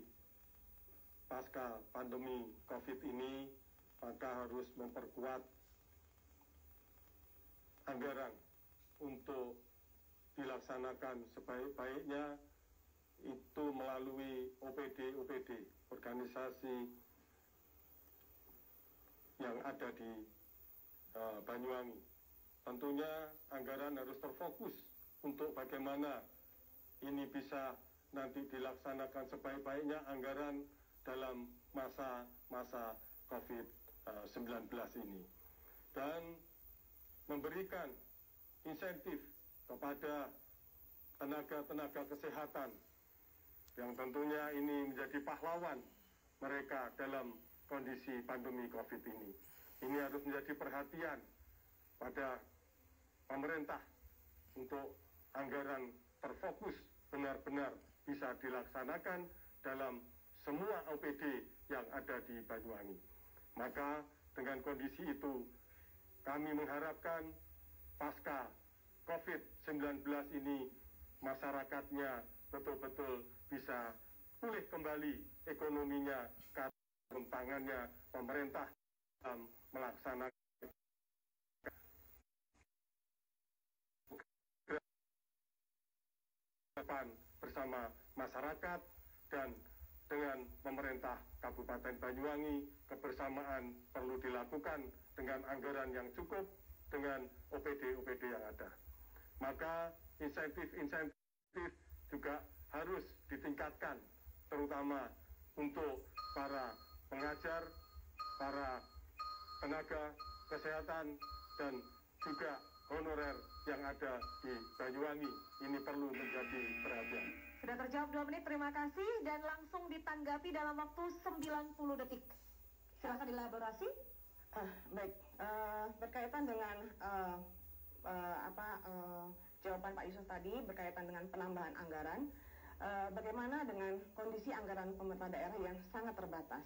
pasca pandemi COVID ini, maka harus memperkuat anggaran untuk dilaksanakan sebaik-baiknya itu melalui OPD, organisasi yang ada di Banyuwangi. Tentunya anggaran harus terfokus untuk bagaimana ini bisa nanti dilaksanakan sebaik-baiknya anggaran dalam masa-masa COVID-19 ini. Dan memberikan insentif kepada tenaga-tenaga kesehatan yang tentunya ini menjadi pahlawan mereka dalam kondisi pandemi COVID ini. Ini harus menjadi perhatian pada pemerintah untuk anggaran terfokus benar-benar bisa dilaksanakan dalam semua OPD yang ada di Banyuwangi. Maka dengan kondisi itu kami mengharapkan pasca COVID-19 ini masyarakatnya betul-betul bisa pulih kembali ekonominya karena tangannya pemerintah dalam melaksanakan bersama masyarakat dan dengan pemerintah Kabupaten Banyuwangi. Kebersamaan perlu dilakukan dengan anggaran yang cukup dengan OPD yang ada. Maka insentif juga harus ditingkatkan, terutama untuk para pengajar, para tenaga kesehatan, dan juga honorer yang ada di Banyuwangi. Ini perlu menjadi perhatian. Sudah terjawab 2 menit, terima kasih. Dan langsung ditanggapi dalam waktu 90 detik. Silakan dielaborasi. Baik, berkaitan dengan jawaban Pak Yusuf tadi berkaitan dengan penambahan anggaran, bagaimana dengan kondisi anggaran pemerintah daerah yang sangat terbatas?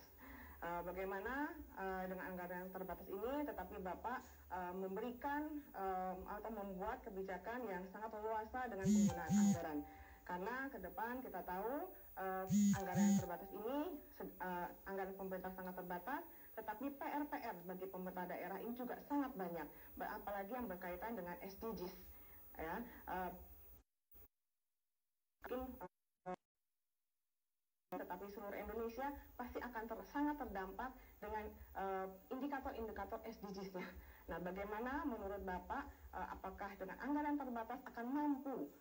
Bagaimana dengan anggaran yang terbatas ini, tetapi Bapak memberikan atau membuat kebijakan yang sangat leluasa dengan penggunaan anggaran. Karena ke depan kita tahu anggaran yang terbatas ini, anggaran pemerintah sangat terbatas, tetapi PR bagi pemerintah daerah ini juga sangat banyak, apalagi yang berkaitan dengan SDGs. Ya, tetapi seluruh Indonesia pasti akan sangat terdampak dengan indikator-indikator SDGs-nya. Nah, bagaimana menurut Bapak, apakah dengan anggaran terbatas akan mampu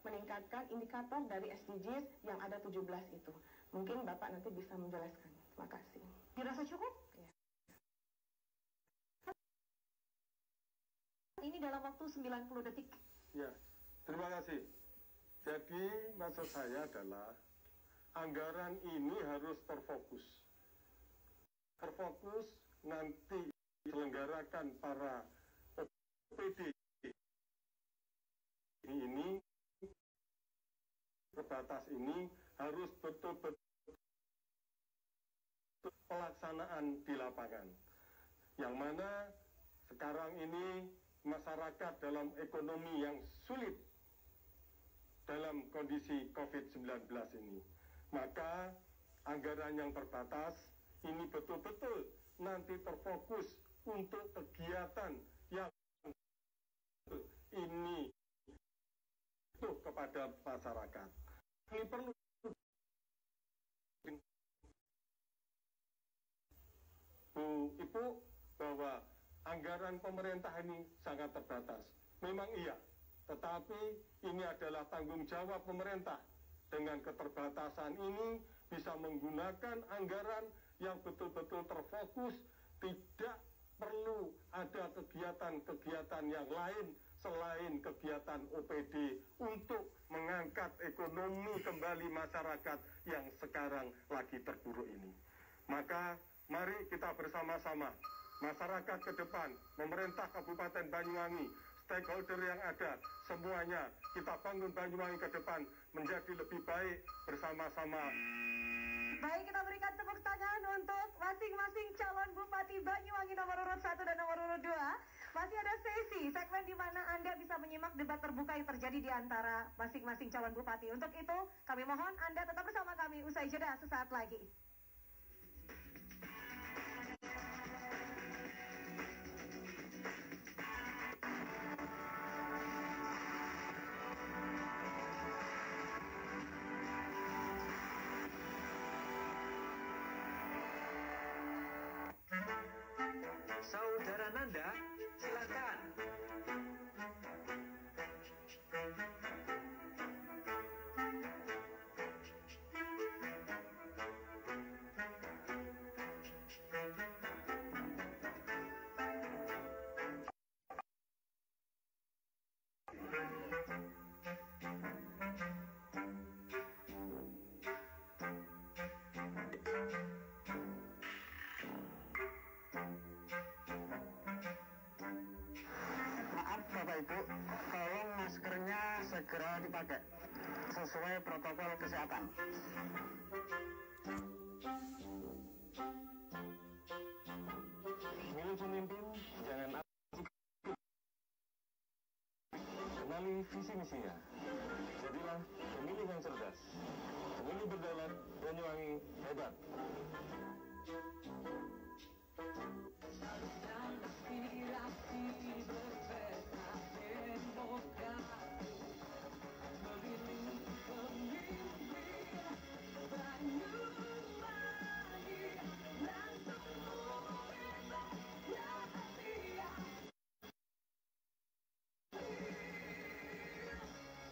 meningkatkan indikator dari SDGs yang ada 17 itu? Mungkin Bapak nanti bisa menjelaskan. Terima kasih. Dirasa cukup? Ya. Ini dalam waktu 90 detik. Ya, terima kasih. Jadi maksud saya adalah anggaran ini harus terfokus. Terfokus nanti diselenggarakan para OPD ini, terbatas ini harus betul-betul pelaksanaan di lapangan. Yang mana sekarang ini masyarakat dalam ekonomi yang sulit dalam kondisi COVID-19 ini. Maka anggaran yang terbatas ini betul-betul nanti terfokus untuk kegiatan yang ini itu kepada masyarakat. Ini perlu Bu Ibu bahwa anggaran pemerintah ini sangat terbatas. Memang iya, tetapi ini adalah tanggung jawab pemerintah. Dengan keterbatasan ini bisa menggunakan anggaran yang betul-betul terfokus, tidak perlu ada kegiatan-kegiatan yang lain selain kegiatan OPD untuk mengangkat ekonomi kembali masyarakat yang sekarang lagi terpuruk ini. Maka mari kita bersama-sama, masyarakat ke depan, pemerintah Kabupaten Banyuwangi, stakeholder yang ada, semuanya kita bangun Banyuwangi ke depan menjadi lebih baik bersama-sama. Baik, kita berikan tepuk tangan untuk masing-masing calon Bupati Banyuwangi nomor urut 1 dan nomor urut 2. Masih ada sesi segmen di mana Anda bisa menyimak debat terbuka yang terjadi di antara masing-masing calon bupati. Untuk itu, kami mohon Anda tetap bersama kami usai jeda sesaat lagi. Saudara Nanda, silakan. Bapak Ibu, tolong maskernya segera dipakai sesuai protokol kesehatan. Milih pemimpin, jangan kenali visi misinya. Jadilah pemilih yang cerdas, pemilih berdaulat, Banyuwangi hebat.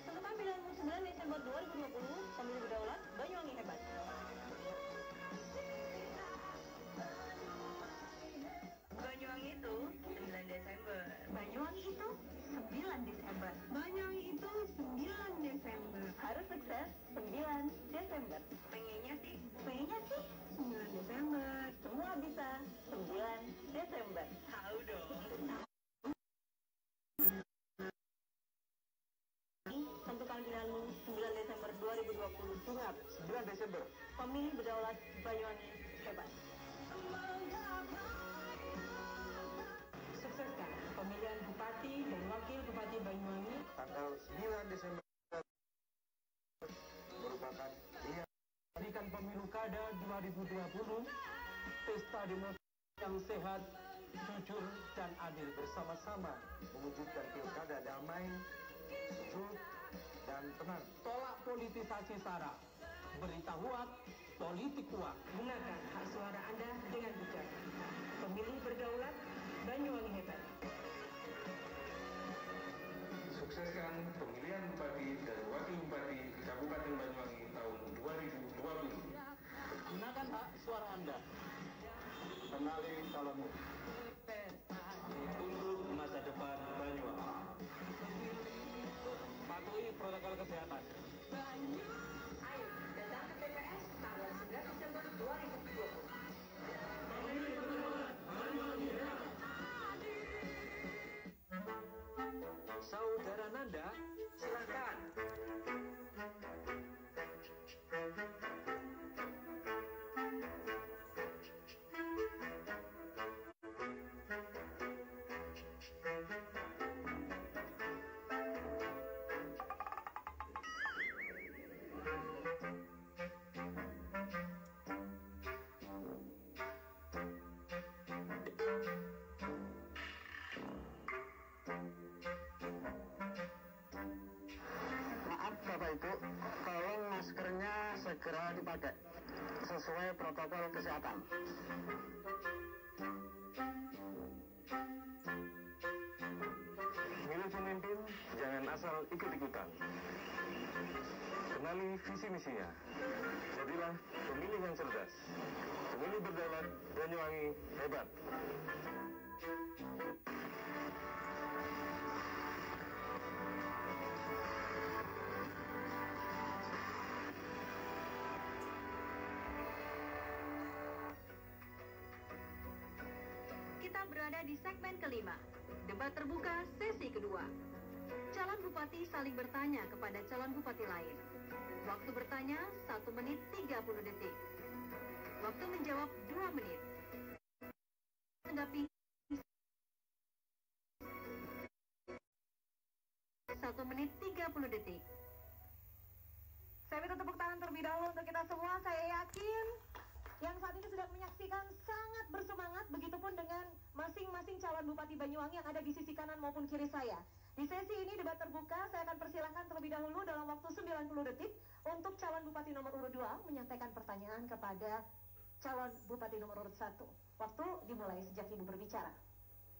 Tentang pilihan 9 Desember 2020, pemilih berdaulat, Banyuwangi hebat. Banyuwangi itu 9 Desember. Banyuwangi itu 9 Desember. Banyuwangi itu 9 Desember. Harus sukses 9 Desember. Pengennya sih 9 Desember. Semua bisa 9 Desember. tahu dong. Tentukan pilihanmu 9 Desember 2020. Ingat, 9 Desember. pemilih berdaulat, Banyuwangi hebat. Sukseskan pemilihan Bupati dan Wakil Bupati Banyuwangi Tanggal 9 Desember merupakan jadikan pemilu kada 2020 pesta demokrasi yang sehat, jujur dan adil bersama-sama mewujudkan pilkada damai, sejuk, dan tenang. tolak politisasi sara, berita hoak, politik uang. Gunakan hak suara Anda dengan bijak. Pemilih berdaulat, Banyuwangi hebat. Sukseskan pemilihan Bupati dan Wakil Bupati Kabupaten Banyuwangi tahun 2020. Gunakan hak suara Anda Kenali calonmu. untuk masa depan Banyuwangi. Patuhi protokol kesehatan. Ayo, datang ke TPS tanggal 9 Desember 2020. Saudara Nanda, silakan. Maaf Bapak Ibu, tolong maskernya segera dipakai sesuai protokol kesehatan. Milih pemimpin, jangan asal ikut-ikutan. Kenali visi misinya. Jadilah pemilih yang cerdas, pemilih berdaulat, Banyuwangi hebat. Kita berada di segmen kelima, debat terbuka sesi kedua. Calon bupati saling bertanya kepada calon bupati lain. Waktu bertanya 1 menit 30 detik. Waktu menjawab 2 menit. Tanggapi 1 menit 30 detik. Saya minta tepuk tangan terlebih dahulu untuk kita semua. Saya yakin yang saat ini sedang menyaksikan sangat bersemangat, begitupun dengan masing-masing calon Bupati Banyuwangi yang ada di sisi kanan maupun kiri saya. Di sesi ini debat terbuka, saya akan persilahkan terlebih dahulu dalam waktu 90 detik untuk calon Bupati nomor urut 2 menyampaikan pertanyaan kepada calon Bupati nomor urut 1. Waktu dimulai sejak Ibu berbicara.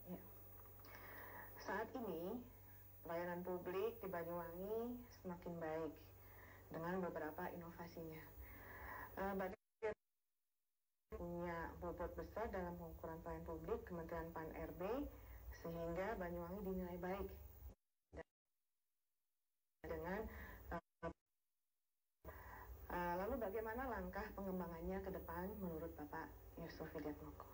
Ya. Saat ini pelayanan publik di Banyuwangi semakin baik dengan beberapa inovasinya. Bagi punya bobot besar dalam pengukuran pelayanan publik Kementerian Pan-RB sehingga Banyuwangi dinilai baik dengan lalu bagaimana langkah pengembangannya ke depan menurut Bapak Yusuf Widiatmoko?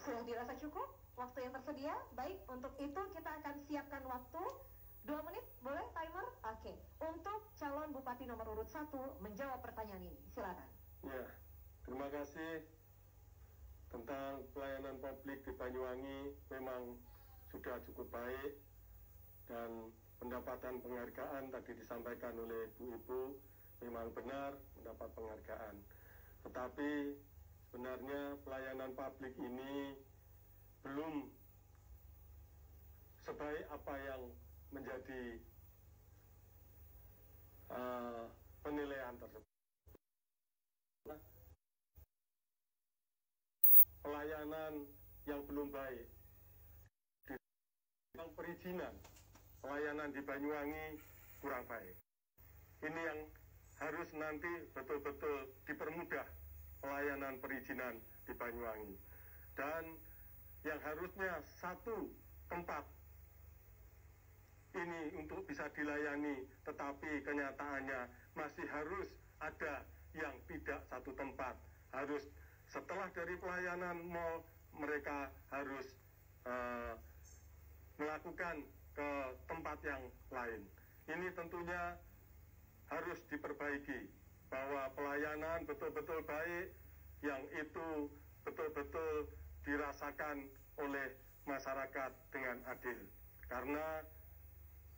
Sudah dirasa cukup waktu yang tersedia? Baik, untuk itu kita akan siapkan waktu 2 menit, boleh timer? Oke. Untuk calon Bupati nomor urut 1 menjawab pertanyaan ini, silakan. Ya, terima kasih. Tentang pelayanan publik di Banyuwangi memang sudah cukup baik dan pendapatan penghargaan tadi disampaikan oleh ibu-ibu memang benar mendapat penghargaan. Tetapi sebenarnya pelayanan publik ini belum sebaik apa yang menjadi penilaian tersebut. Pelayanan yang belum baik di bidang perizinan, pelayanan di Banyuwangi kurang baik. Ini yang harus nanti betul-betul dipermudah pelayanan perizinan di Banyuwangi. Dan yang harusnya satu tempat ini untuk bisa dilayani, tetapi kenyataannya masih harus ada yang tidak satu tempat. Harus setelah dari pelayanan mall, mereka harus melakukan ke tempat yang lain. Ini tentunya harus diperbaiki, bahwa pelayanan betul-betul baik, yang itu betul-betul dirasakan oleh masyarakat dengan adil. Karena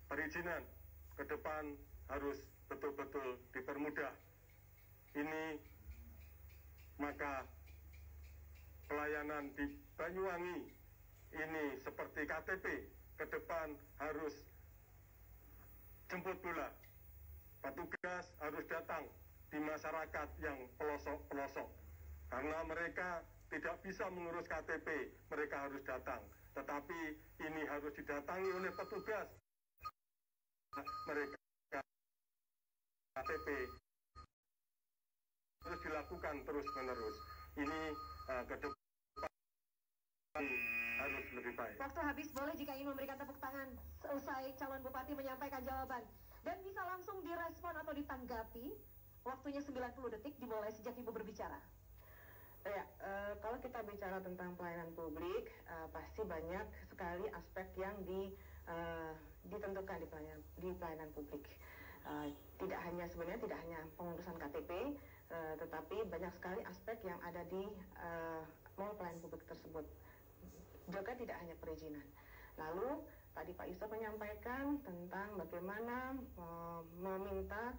perizinan ke depan harus betul-betul dipermudah. Ini maka pelayanan di Banyuwangi ini seperti KTP ke depan harus jemput bola. Petugas harus datang di masyarakat yang pelosok-pelosok. Karena mereka tidak bisa mengurus KTP, mereka harus datang. Tetapi ini harus didatangi oleh petugas. Mereka KTP harus dilakukan terus-menerus. Ini ke depan harus lebih baik. Waktu habis, boleh jika ingin memberikan tepuk tangan selesai calon bupati menyampaikan jawaban. Dan bisa langsung direspon atau ditanggapi. Waktunya 90 detik dimulai sejak Ibu berbicara. Ya, kalau kita bicara tentang pelayanan publik, pasti banyak sekali aspek yang ditentukan di pelayanan publik. Sebenarnya tidak hanya pengurusan KTP, tetapi banyak sekali aspek yang ada di mall pelayanan publik tersebut. Juga tidak hanya perizinan. Lalu tadi Pak Yusuf menyampaikan tentang bagaimana meminta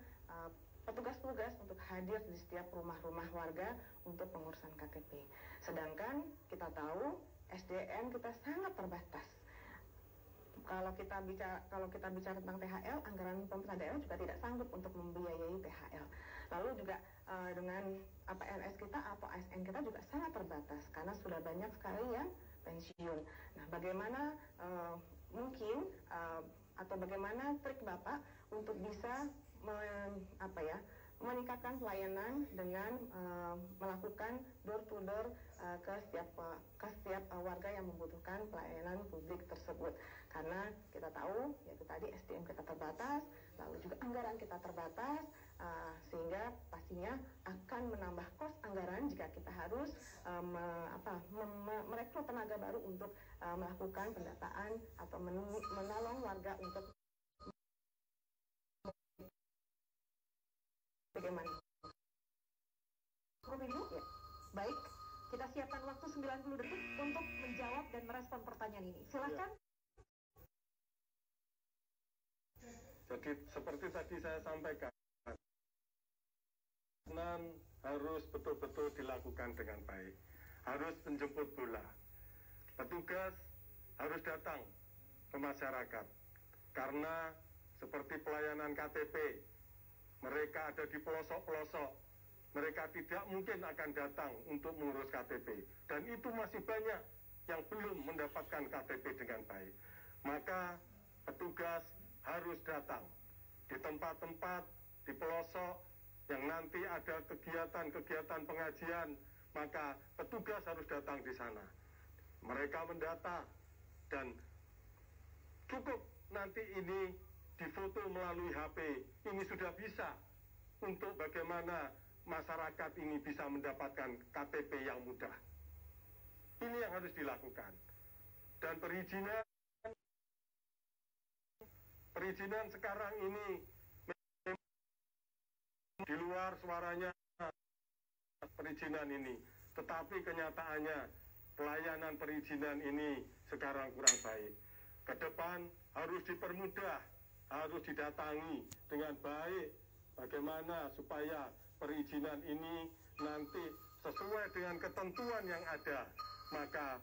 petugas-petugas untuk hadir di setiap rumah-rumah warga untuk pengurusan KTP. Sedangkan kita tahu SDM kita sangat terbatas. Kalau kita bicara tentang THL, anggaran pemerintah daerah juga tidak sanggup untuk membiayai THL. Lalu juga dengan PNS kita atau ASN kita juga sangat terbatas karena sudah banyak sekali yang pensiun. Nah, bagaimana mungkin atau bagaimana trik Bapak untuk bisa meningkatkan pelayanan dengan melakukan door to door ke setiap warga yang membutuhkan pelayanan publik tersebut. Karena kita tahu, yaitu tadi SDM kita terbatas, lalu juga anggaran kita terbatas, sehingga pastinya akan menambah kos anggaran jika kita harus merekrut tenaga baru untuk melakukan pendataan atau menolong warga untuk bagaimana? Ya. Baik, kita siapkan waktu 90 detik untuk menjawab dan merespon pertanyaan ini. Silakan. Jadi seperti tadi saya sampaikan, harus betul-betul dilakukan dengan baik, harus menjemput bola. Petugas harus datang ke masyarakat, karena seperti pelayanan KTP, mereka ada di pelosok-pelosok, mereka tidak mungkin akan datang untuk mengurus KTP, dan itu masih banyak yang belum mendapatkan KTP dengan baik. Maka petugas harus datang di tempat-tempat, di pelosok, yang nanti ada kegiatan-kegiatan pengajian, maka petugas harus datang di sana. Mereka mendata, dan cukup nanti ini difoto melalui HP, ini sudah bisa untuk bagaimana masyarakat ini bisa mendapatkan KTP yang mudah. Ini yang harus dilakukan. Dan perizinan sekarang ini di luar suaranya perizinan ini, tetapi kenyataannya pelayanan perizinan ini sekarang kurang baik. Ke depan harus dipermudah, harus didatangi dengan baik, bagaimana supaya perizinan ini nanti sesuai dengan ketentuan yang ada, maka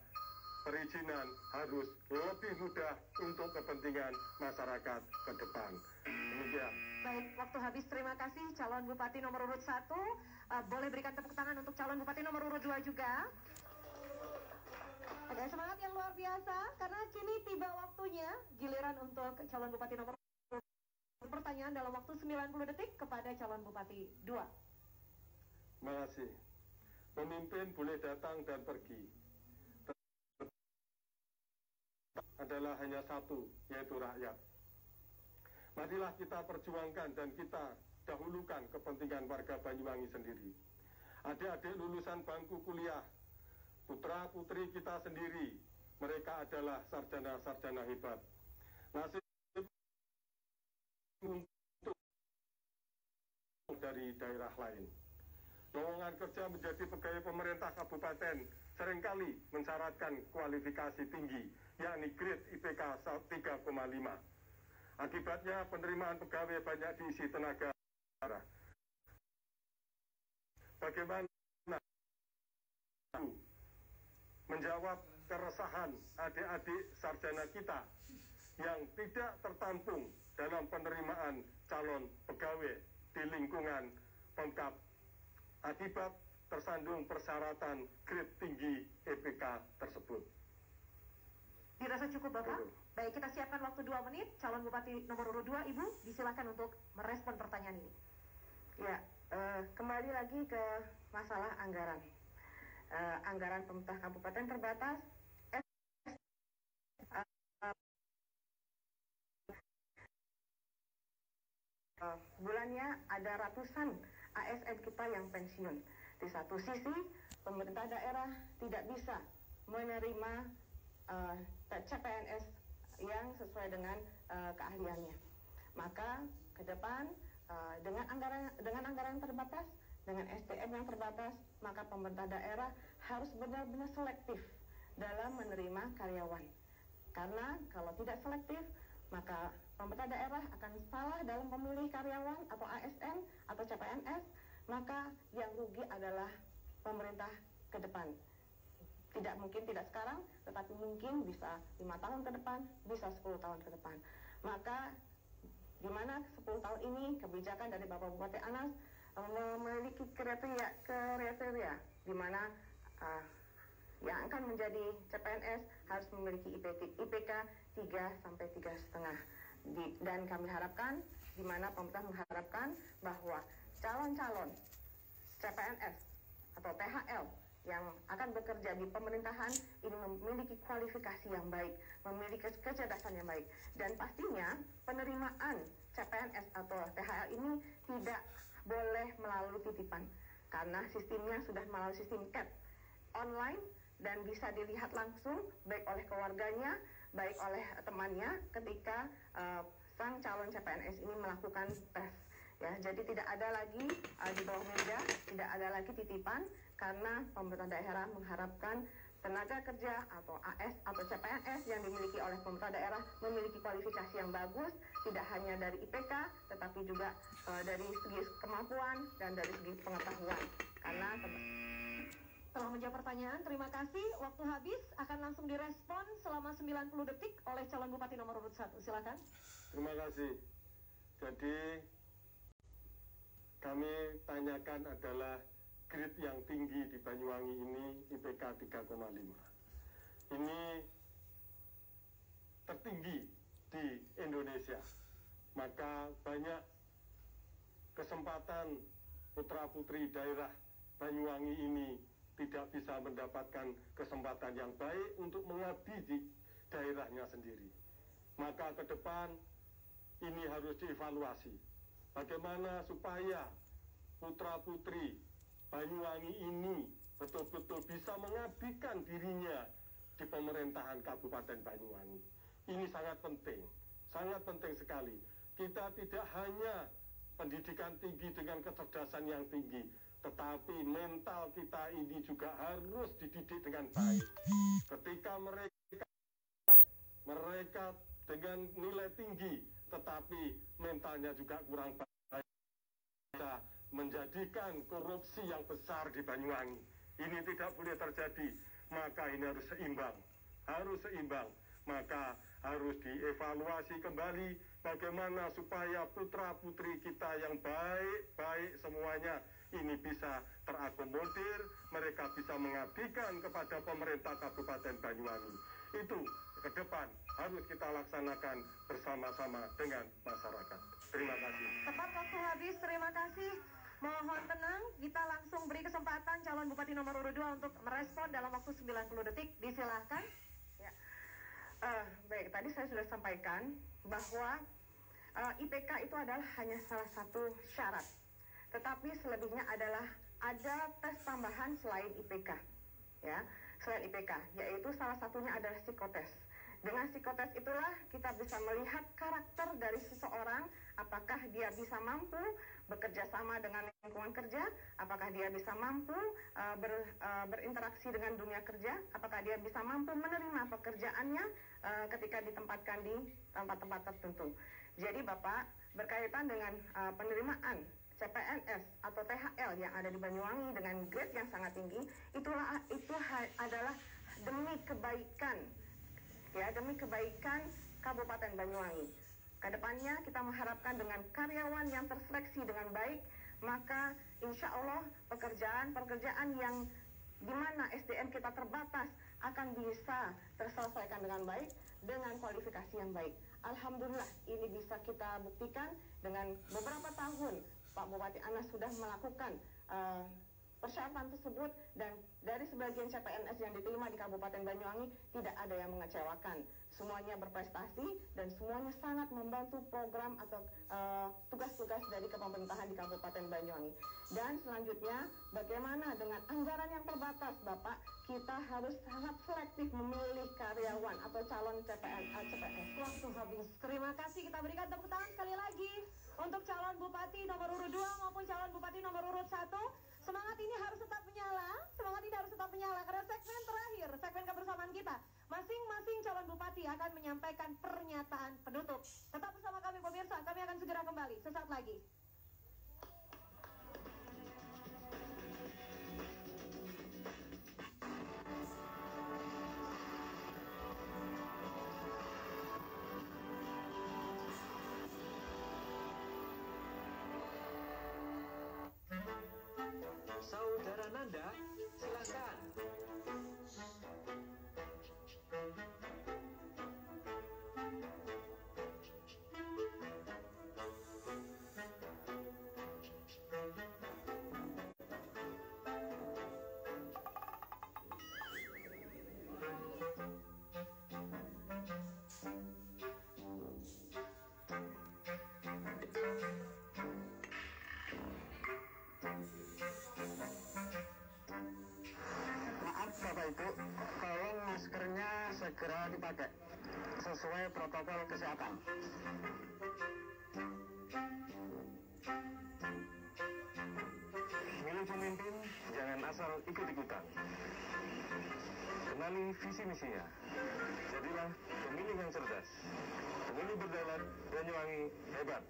perizinan harus lebih mudah untuk kepentingan masyarakat ke depan. Demikian. Baik, waktu habis. Terima kasih calon Bupati nomor urut 1. Boleh berikan tepuk tangan untuk calon Bupati nomor urut 2 juga. Ada semangat yang luar biasa, karena kini tiba waktunya giliran untuk calon Bupati nomor urut. Pertanyaan dalam waktu 90 detik kepada calon Bupati 2. Terima kasih. Pemimpin boleh datang dan pergi, adalah hanya satu, yaitu rakyat. Marilah kita perjuangkan dan kita dahulukan kepentingan warga Banyuwangi sendiri. Adik-adik lulusan bangku kuliah, putra-putri kita sendiri, mereka adalah sarjana-sarjana hebat. Nasib untuk dari daerah lain. Lowongan kerja menjadi pegawai pemerintah kabupaten seringkali mensyaratkan kualifikasi tinggi, yakni grade IPK 3,5. Akibatnya penerimaan pegawai banyak diisi tenaga. Bagaimana menjawab keresahan adik-adik sarjana kita yang tidak tertampung dalam penerimaan calon pegawai di lingkungan Pemkab akibat tersandung persyaratan grade tinggi IPK tersebut? Dirasa cukup, Bapak? Baik, kita siapkan waktu 2 menit. Calon Bupati nomor urut 2, Ibu, disilakan untuk merespon pertanyaan ini. Ya, kembali lagi ke masalah anggaran. Anggaran pemerintah kabupaten terbatas. Bulannya ada ratusan ASN kita yang pensiun. Di satu sisi, pemerintah daerah tidak bisa menerima CPNS yang sesuai dengan keahliannya. Maka ke depan dengan anggaran terbatas, dengan SDM yang terbatas, maka pemerintah daerah harus benar-benar selektif dalam menerima karyawan. Karena kalau tidak selektif, maka pemerintah daerah akan salah dalam memilih karyawan atau ASN atau CPNS, maka yang rugi adalah pemerintah ke depan. Tidak mungkin tidak sekarang, tetapi mungkin bisa 5 tahun ke depan, bisa 10 tahun ke depan. Maka di mana 10 tahun ini kebijakan dari Bapak Bupati Anas memiliki kriteria di mana yang akan menjadi CPNS harus memiliki IPK 3 sampai 3,5. Dan kami harapkan, di mana pemerintah mengharapkan bahwa calon-calon CPNS atau THL yang akan bekerja di pemerintahan ini memiliki kualifikasi yang baik, memiliki kecerdasan yang baik, dan pastinya penerimaan CPNS atau THL ini tidak boleh melalui titipan karena sistemnya sudah melalui sistem CAT online dan bisa dilihat langsung baik oleh keluarganya, baik oleh temannya ketika sang calon CPNS ini melakukan tes. Ya, jadi tidak ada lagi di bawah meja, tidak ada lagi titipan karena pemerintah daerah mengharapkan tenaga kerja atau AS atau CPNS yang dimiliki oleh pemerintah daerah memiliki kualifikasi yang bagus, tidak hanya dari IPK tetapi juga dari segi kemampuan dan dari segi pengetahuan. Karena telah menjawab pertanyaan, terima kasih. Waktu habis, akan langsung direspon selama 90 detik oleh calon bupati nomor urut 1. Silakan. Terima kasih. Jadi kami tanyakan adalah grade yang tinggi di Banyuwangi ini IPK 3,5. Ini tertinggi di Indonesia. Maka banyak kesempatan putra-putri daerah Banyuwangi ini tidak bisa mendapatkan kesempatan yang baik untuk mengabdi di daerahnya sendiri. Maka ke depan ini harus dievaluasi. Bagaimana supaya putra-putri Banyuwangi ini betul-betul bisa mengabdikan dirinya di pemerintahan Kabupaten Banyuwangi. Ini sangat penting sekali. Kita tidak hanya pendidikan tinggi dengan kecerdasan yang tinggi, tetapi mental kita ini juga harus dididik dengan baik. Ketika mereka dengan nilai tinggi, tetapi mentalnya juga kurang baik, bisa menjadikan korupsi yang besar di Banyuwangi. Ini tidak boleh terjadi, maka ini harus seimbang. Maka harus dievaluasi kembali bagaimana supaya putra-putri kita yang baik-baik semuanya ini bisa terakomodir, mereka bisa mengabdikan kepada pemerintah Kabupaten Banyuwangi. Itu ke depan harus kita laksanakan bersama-sama dengan masyarakat. Terima kasih. Tepat waktu habis, terima kasih. Mohon tenang, kita langsung beri kesempatan calon bupati nomor urut 2 untuk merespon dalam waktu 90 detik. Disilahkan. Ya. Baik, tadi saya sudah sampaikan bahwa IPK itu adalah hanya salah satu syarat. Tetapi selebihnya adalah ada tes tambahan selain IPK. Ya, selain IPK, yaitu salah satunya adalah psikotes. Dengan psikotes itulah kita bisa melihat karakter dari seseorang, apakah dia bisa mampu bekerja sama dengan lingkungan kerja, apakah dia bisa mampu berinteraksi dengan dunia kerja, apakah dia bisa mampu menerima pekerjaannya ketika ditempatkan di tempat-tempat tertentu. Jadi Bapak, berkaitan dengan penerimaan CPNS atau THL yang ada di Banyuwangi dengan grade yang sangat tinggi, itu adalah demi kebaikan. Ya, demi kebaikan Kabupaten Banyuwangi. Kedepannya kita mengharapkan dengan karyawan yang terseleksi dengan baik, maka insya Allah pekerjaan yang di mana SDM kita terbatas akan bisa terselesaikan dengan baik, dengan kualifikasi yang baik. Alhamdulillah ini bisa kita buktikan dengan beberapa tahun Pak Bupati Anas sudah melakukan persyaratan tersebut, dan dari sebagian CPNS yang diterima di Kabupaten Banyuwangi tidak ada yang mengecewakan. Semuanya berprestasi dan semuanya sangat membantu program atau tugas-tugas dari kepemerintahan di Kabupaten Banyuwangi. Dan selanjutnya, bagaimana dengan anggaran yang terbatas, Bapak? Kita harus sangat selektif memilih karyawan atau calon CPNS. Waktu habis. Terima kasih. Kita berikan tepuk tangan sekali lagi untuk calon bupati nomor urut 2 maupun calon bupati nomor urut 1. Semangat ini harus tetap menyala karena segmen terakhir, segmen kebersamaan kita, masing-masing calon bupati akan menyampaikan pernyataan penutup. Tetap bersama kami pemirsa, kami akan segera kembali sesaat lagi. Saudara Nanda, silakan. Maaf Bapak Ibu, tolong maskernya segera dipakai sesuai protokol kesehatan. Milih pemimpin, jangan asal ikut-ikutan. Kenali visi misinya. Jadilah pemilih yang cerdas. Pemilih berdaulat, Banyuwangi hebat.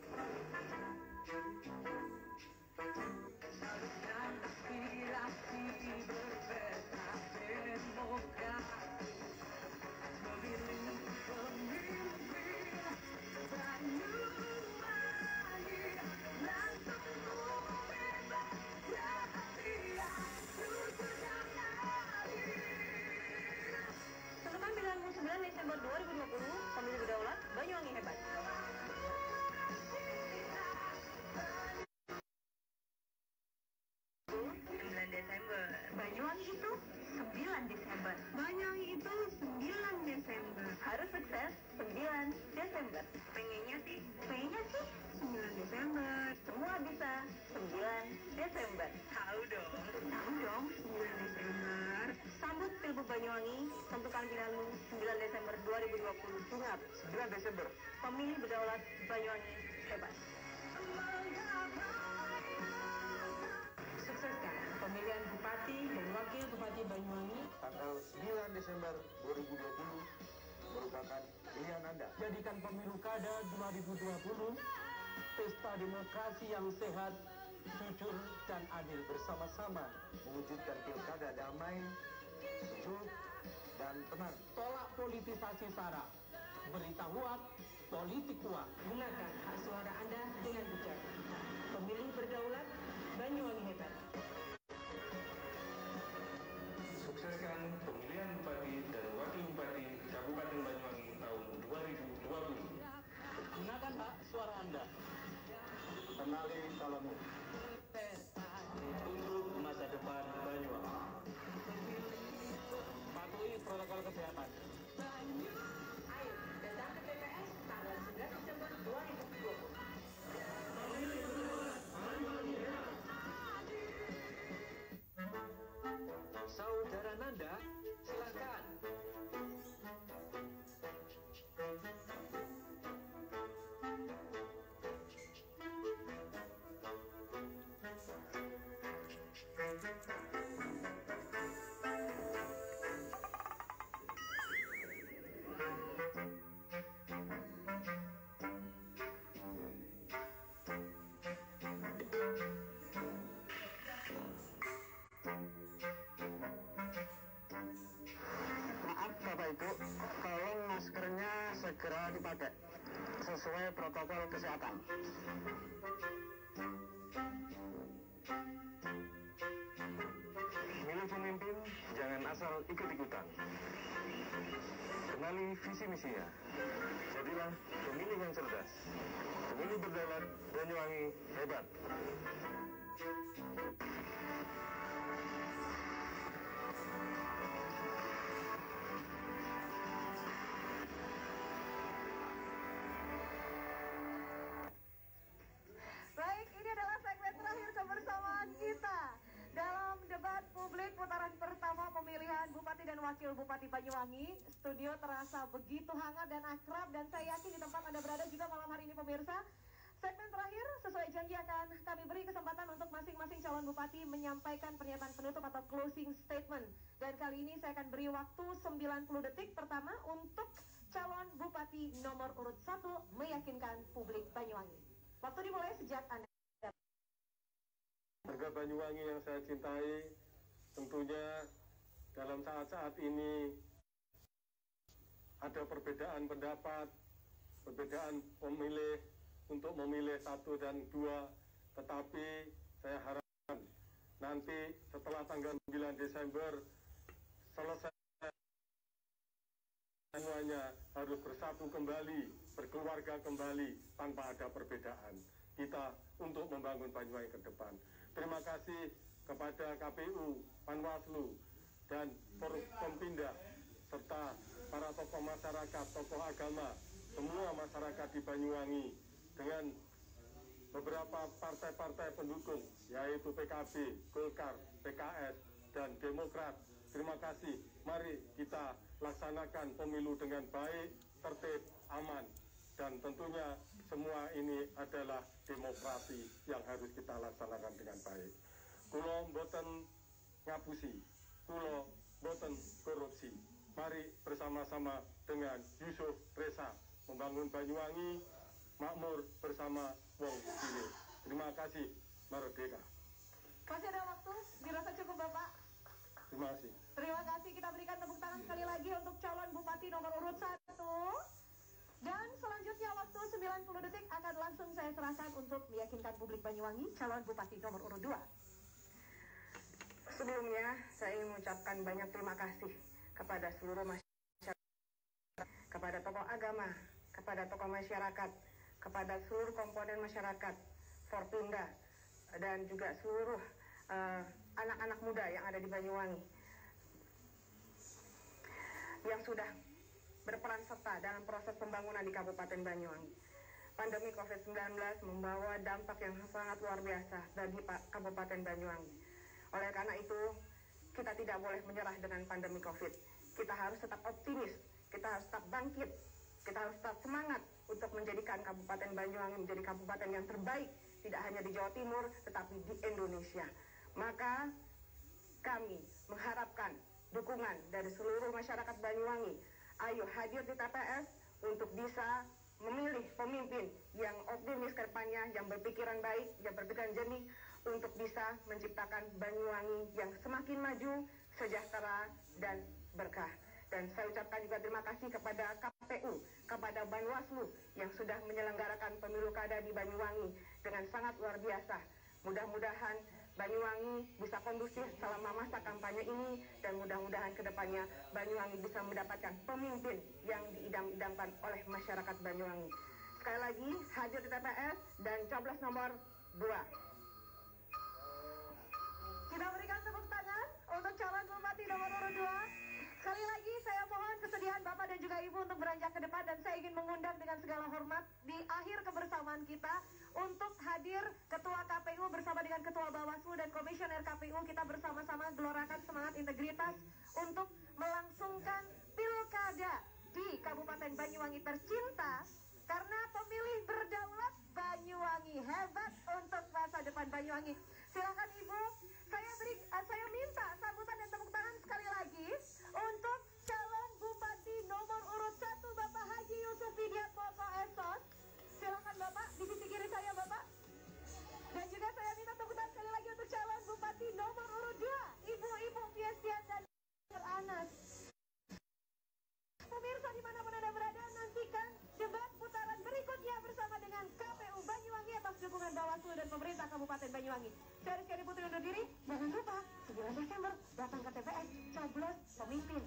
Tentukan pilihanmu 9 Desember 2020, pemilih berdaulat, Banyuwangi hebat. 9 Desember. Banyuwangi itu 9 Desember. Banyuwangi itu 9 Desember. Harus sukses 9 Desember. Pengennya sih 9 Desember. Semua bisa 9 Desember. Tahu dong 9 Desember. Sambut Pilgub Banyuwangi, tentukan pilihanmu 9 Desember 2020. Ingat, 9 Desember. pemilih berdaulat Banyuwangi hebat. Sukseskan pemilihan Bupati dan Wakil Bupati Banyuwangi. Tanggal 9 Desember 2020 merupakan pilihan Anda. Jadikan pemilu kada 2020 pesta demokrasi yang sehat, jujur, dan adil. Bersama-sama mewujudkan pilkada damai, sejuk, dan tenang. Tolak politisasi SARA. Berita hoak, politik uang. Gunakan hak suara Anda dengan bijak. Pemilih berdaulat, Banyuwangi hebat. Sukseskan pemilihan Bupati dan Wakil Bupati Kabupaten Banyuwangi tahun 2020. Gunakan hak suara Anda. Kenali calonmu. Untuk masa depan Banyuwangi. Patuhi protokol kesehatan. Ayo, datang ke TPS tanggal 9 Desember 2020. Saudara Nanda, silakan. Maaf Bapak Ibu, tolong maskernya segera dipakai sesuai protokol kesehatan. Milih pemimpin, jangan asal ikut-ikutan. Kenali visi misinya. Jadilah pemilih yang cerdas. Pemilih berdaulat, Banyuwangi hebat. Baik, ini adalah segmen terakhir kebersamaan kita dalam debat publik putaran pertama pemilihan Bupati dan Wakil Bupati Banyuwangi. Studio terasa begitu hangat dan akrab, dan saya yakin di tempat Anda berada juga malam hari ini pemirsa. Segmen terakhir sesuai janji akan kami beri kesempatan untuk masing-masing calon bupati menyampaikan pernyataan penutup atau closing statement. Dan kali ini saya akan beri waktu 90 detik pertama untuk calon bupati nomor urut 1 meyakinkan publik Banyuwangi. Waktu dimulai sejak Anda. Warga Banyuwangi yang saya cintai, tentunya dalam saat-saat ini ada perbedaan pendapat, perbedaan pemilih untuk memilih 1 dan 2, tetapi saya harapkan nanti setelah tanggal 9 Desember selesai semuanya harus bersatu kembali, berkeluarga kembali tanpa ada perbedaan kita untuk membangun Banyuwangi ke depan. Terima kasih kepada KPU, Panwaslu, dan Forkompinda, serta para tokoh masyarakat, tokoh agama, semua masyarakat di Banyuwangi dengan beberapa partai-partai pendukung, yaitu PKB, Golkar, PKS, dan Demokrat. Terima kasih. Mari kita laksanakan pemilu dengan baik, tertib, aman. Dan tentunya semua ini adalah demokrasi yang harus kita laksanakan dengan baik. Kulo mboten ngapusi, kulo mboten korupsi. Mari bersama-sama dengan Yusuf Reza membangun Banyuwangi makmur bersama wong cilik. Terima kasih. Merdeka. Masih ada waktu? Dirasa cukup Bapak? Terima kasih. Terima kasih, kita berikan tepuk tangan sekali lagi untuk calon Bupati nomor urut 1. Dan selanjutnya waktu 90 detik akan langsung saya serahkan untuk meyakinkan publik Banyuwangi calon Bupati nomor urut 2. Sebelumnya, saya ingin mengucapkan banyak terima kasih kepada seluruh masyarakat, kepada tokoh agama, kepada tokoh masyarakat, kepada seluruh komponen masyarakat, Forpinda, dan juga seluruh anak-anak muda yang ada di Banyuwangi yang sudah berperan serta dalam proses pembangunan di Kabupaten Banyuwangi. Pandemi COVID-19 membawa dampak yang sangat luar biasa bagi Kabupaten Banyuwangi. Oleh karena itu, kita tidak boleh menyerah dengan pandemi COVID. Kita harus tetap optimis, kita harus tetap bangkit, kita harus tetap semangat untuk menjadikan Kabupaten Banyuwangi menjadi kabupaten yang terbaik, tidak hanya di Jawa Timur, tetapi di Indonesia. Maka kami mengharapkan dukungan dari seluruh masyarakat Banyuwangi. Ayo hadir di TPS untuk bisa memilih pemimpin yang optimis ke depannya, yang berpikiran baik, yang berpikiran jernih, untuk bisa menciptakan Banyuwangi yang semakin maju, sejahtera, dan berkah. Dan saya ucapkan juga terima kasih kepada KPU, kepada Bawaslu yang sudah menyelenggarakan pemilu kada di Banyuwangi dengan sangat luar biasa. Mudah-mudahan Banyuwangi bisa kondusif selama masa kampanye ini, dan mudah-mudahan kedepannya Banyuwangi bisa mendapatkan pemimpin yang diidam-idamkan oleh masyarakat Banyuwangi. Sekali lagi, hadir di TPS dan coblos nomor 2. Kita berikan tepuk tangan untuk calon Bupati nomor urut 2. Sekali lagi saya mohon kesediaan Bapak dan juga Ibu untuk beranjak ke depan, dan saya ingin mengundang dengan segala hormat di akhir kebersamaan kita untuk hadir Ketua KPU bersama dengan Ketua Bawaslu dan Komisioner KPU. Kita bersama-sama gelorakan semangat integritas untuk melangsungkan pilkada di Kabupaten Banyuwangi tercinta, karena pemilih berdaulat Banyuwangi. Hebat untuk masa depan Banyuwangi. Silakan Ibu, saya minta sambutan dan tepuk tangan sekali lagi untuk calon Bupati nomor urut 1 Bapak Haji Yusuf Widiatmoko SOS. Silakan Bapak, di sisi kiri saya Bapak. Dan juga saya minta tepuk tangan sekali lagi untuk calon Bupati nomor urut 2 Ibu-Ibu Fiestian dan Anas. Pemirsa dimanapun Anda berada, nantikan debat putaran berikutnya bersama dengan KPU Banyuwangi atas dukungan Bawaslu dan pemerintah Kabupaten Banyuwangi. Saya Rizky Putri undur diri. Jangan lupa 9 Desember datang ke TPS, coblos pemimpin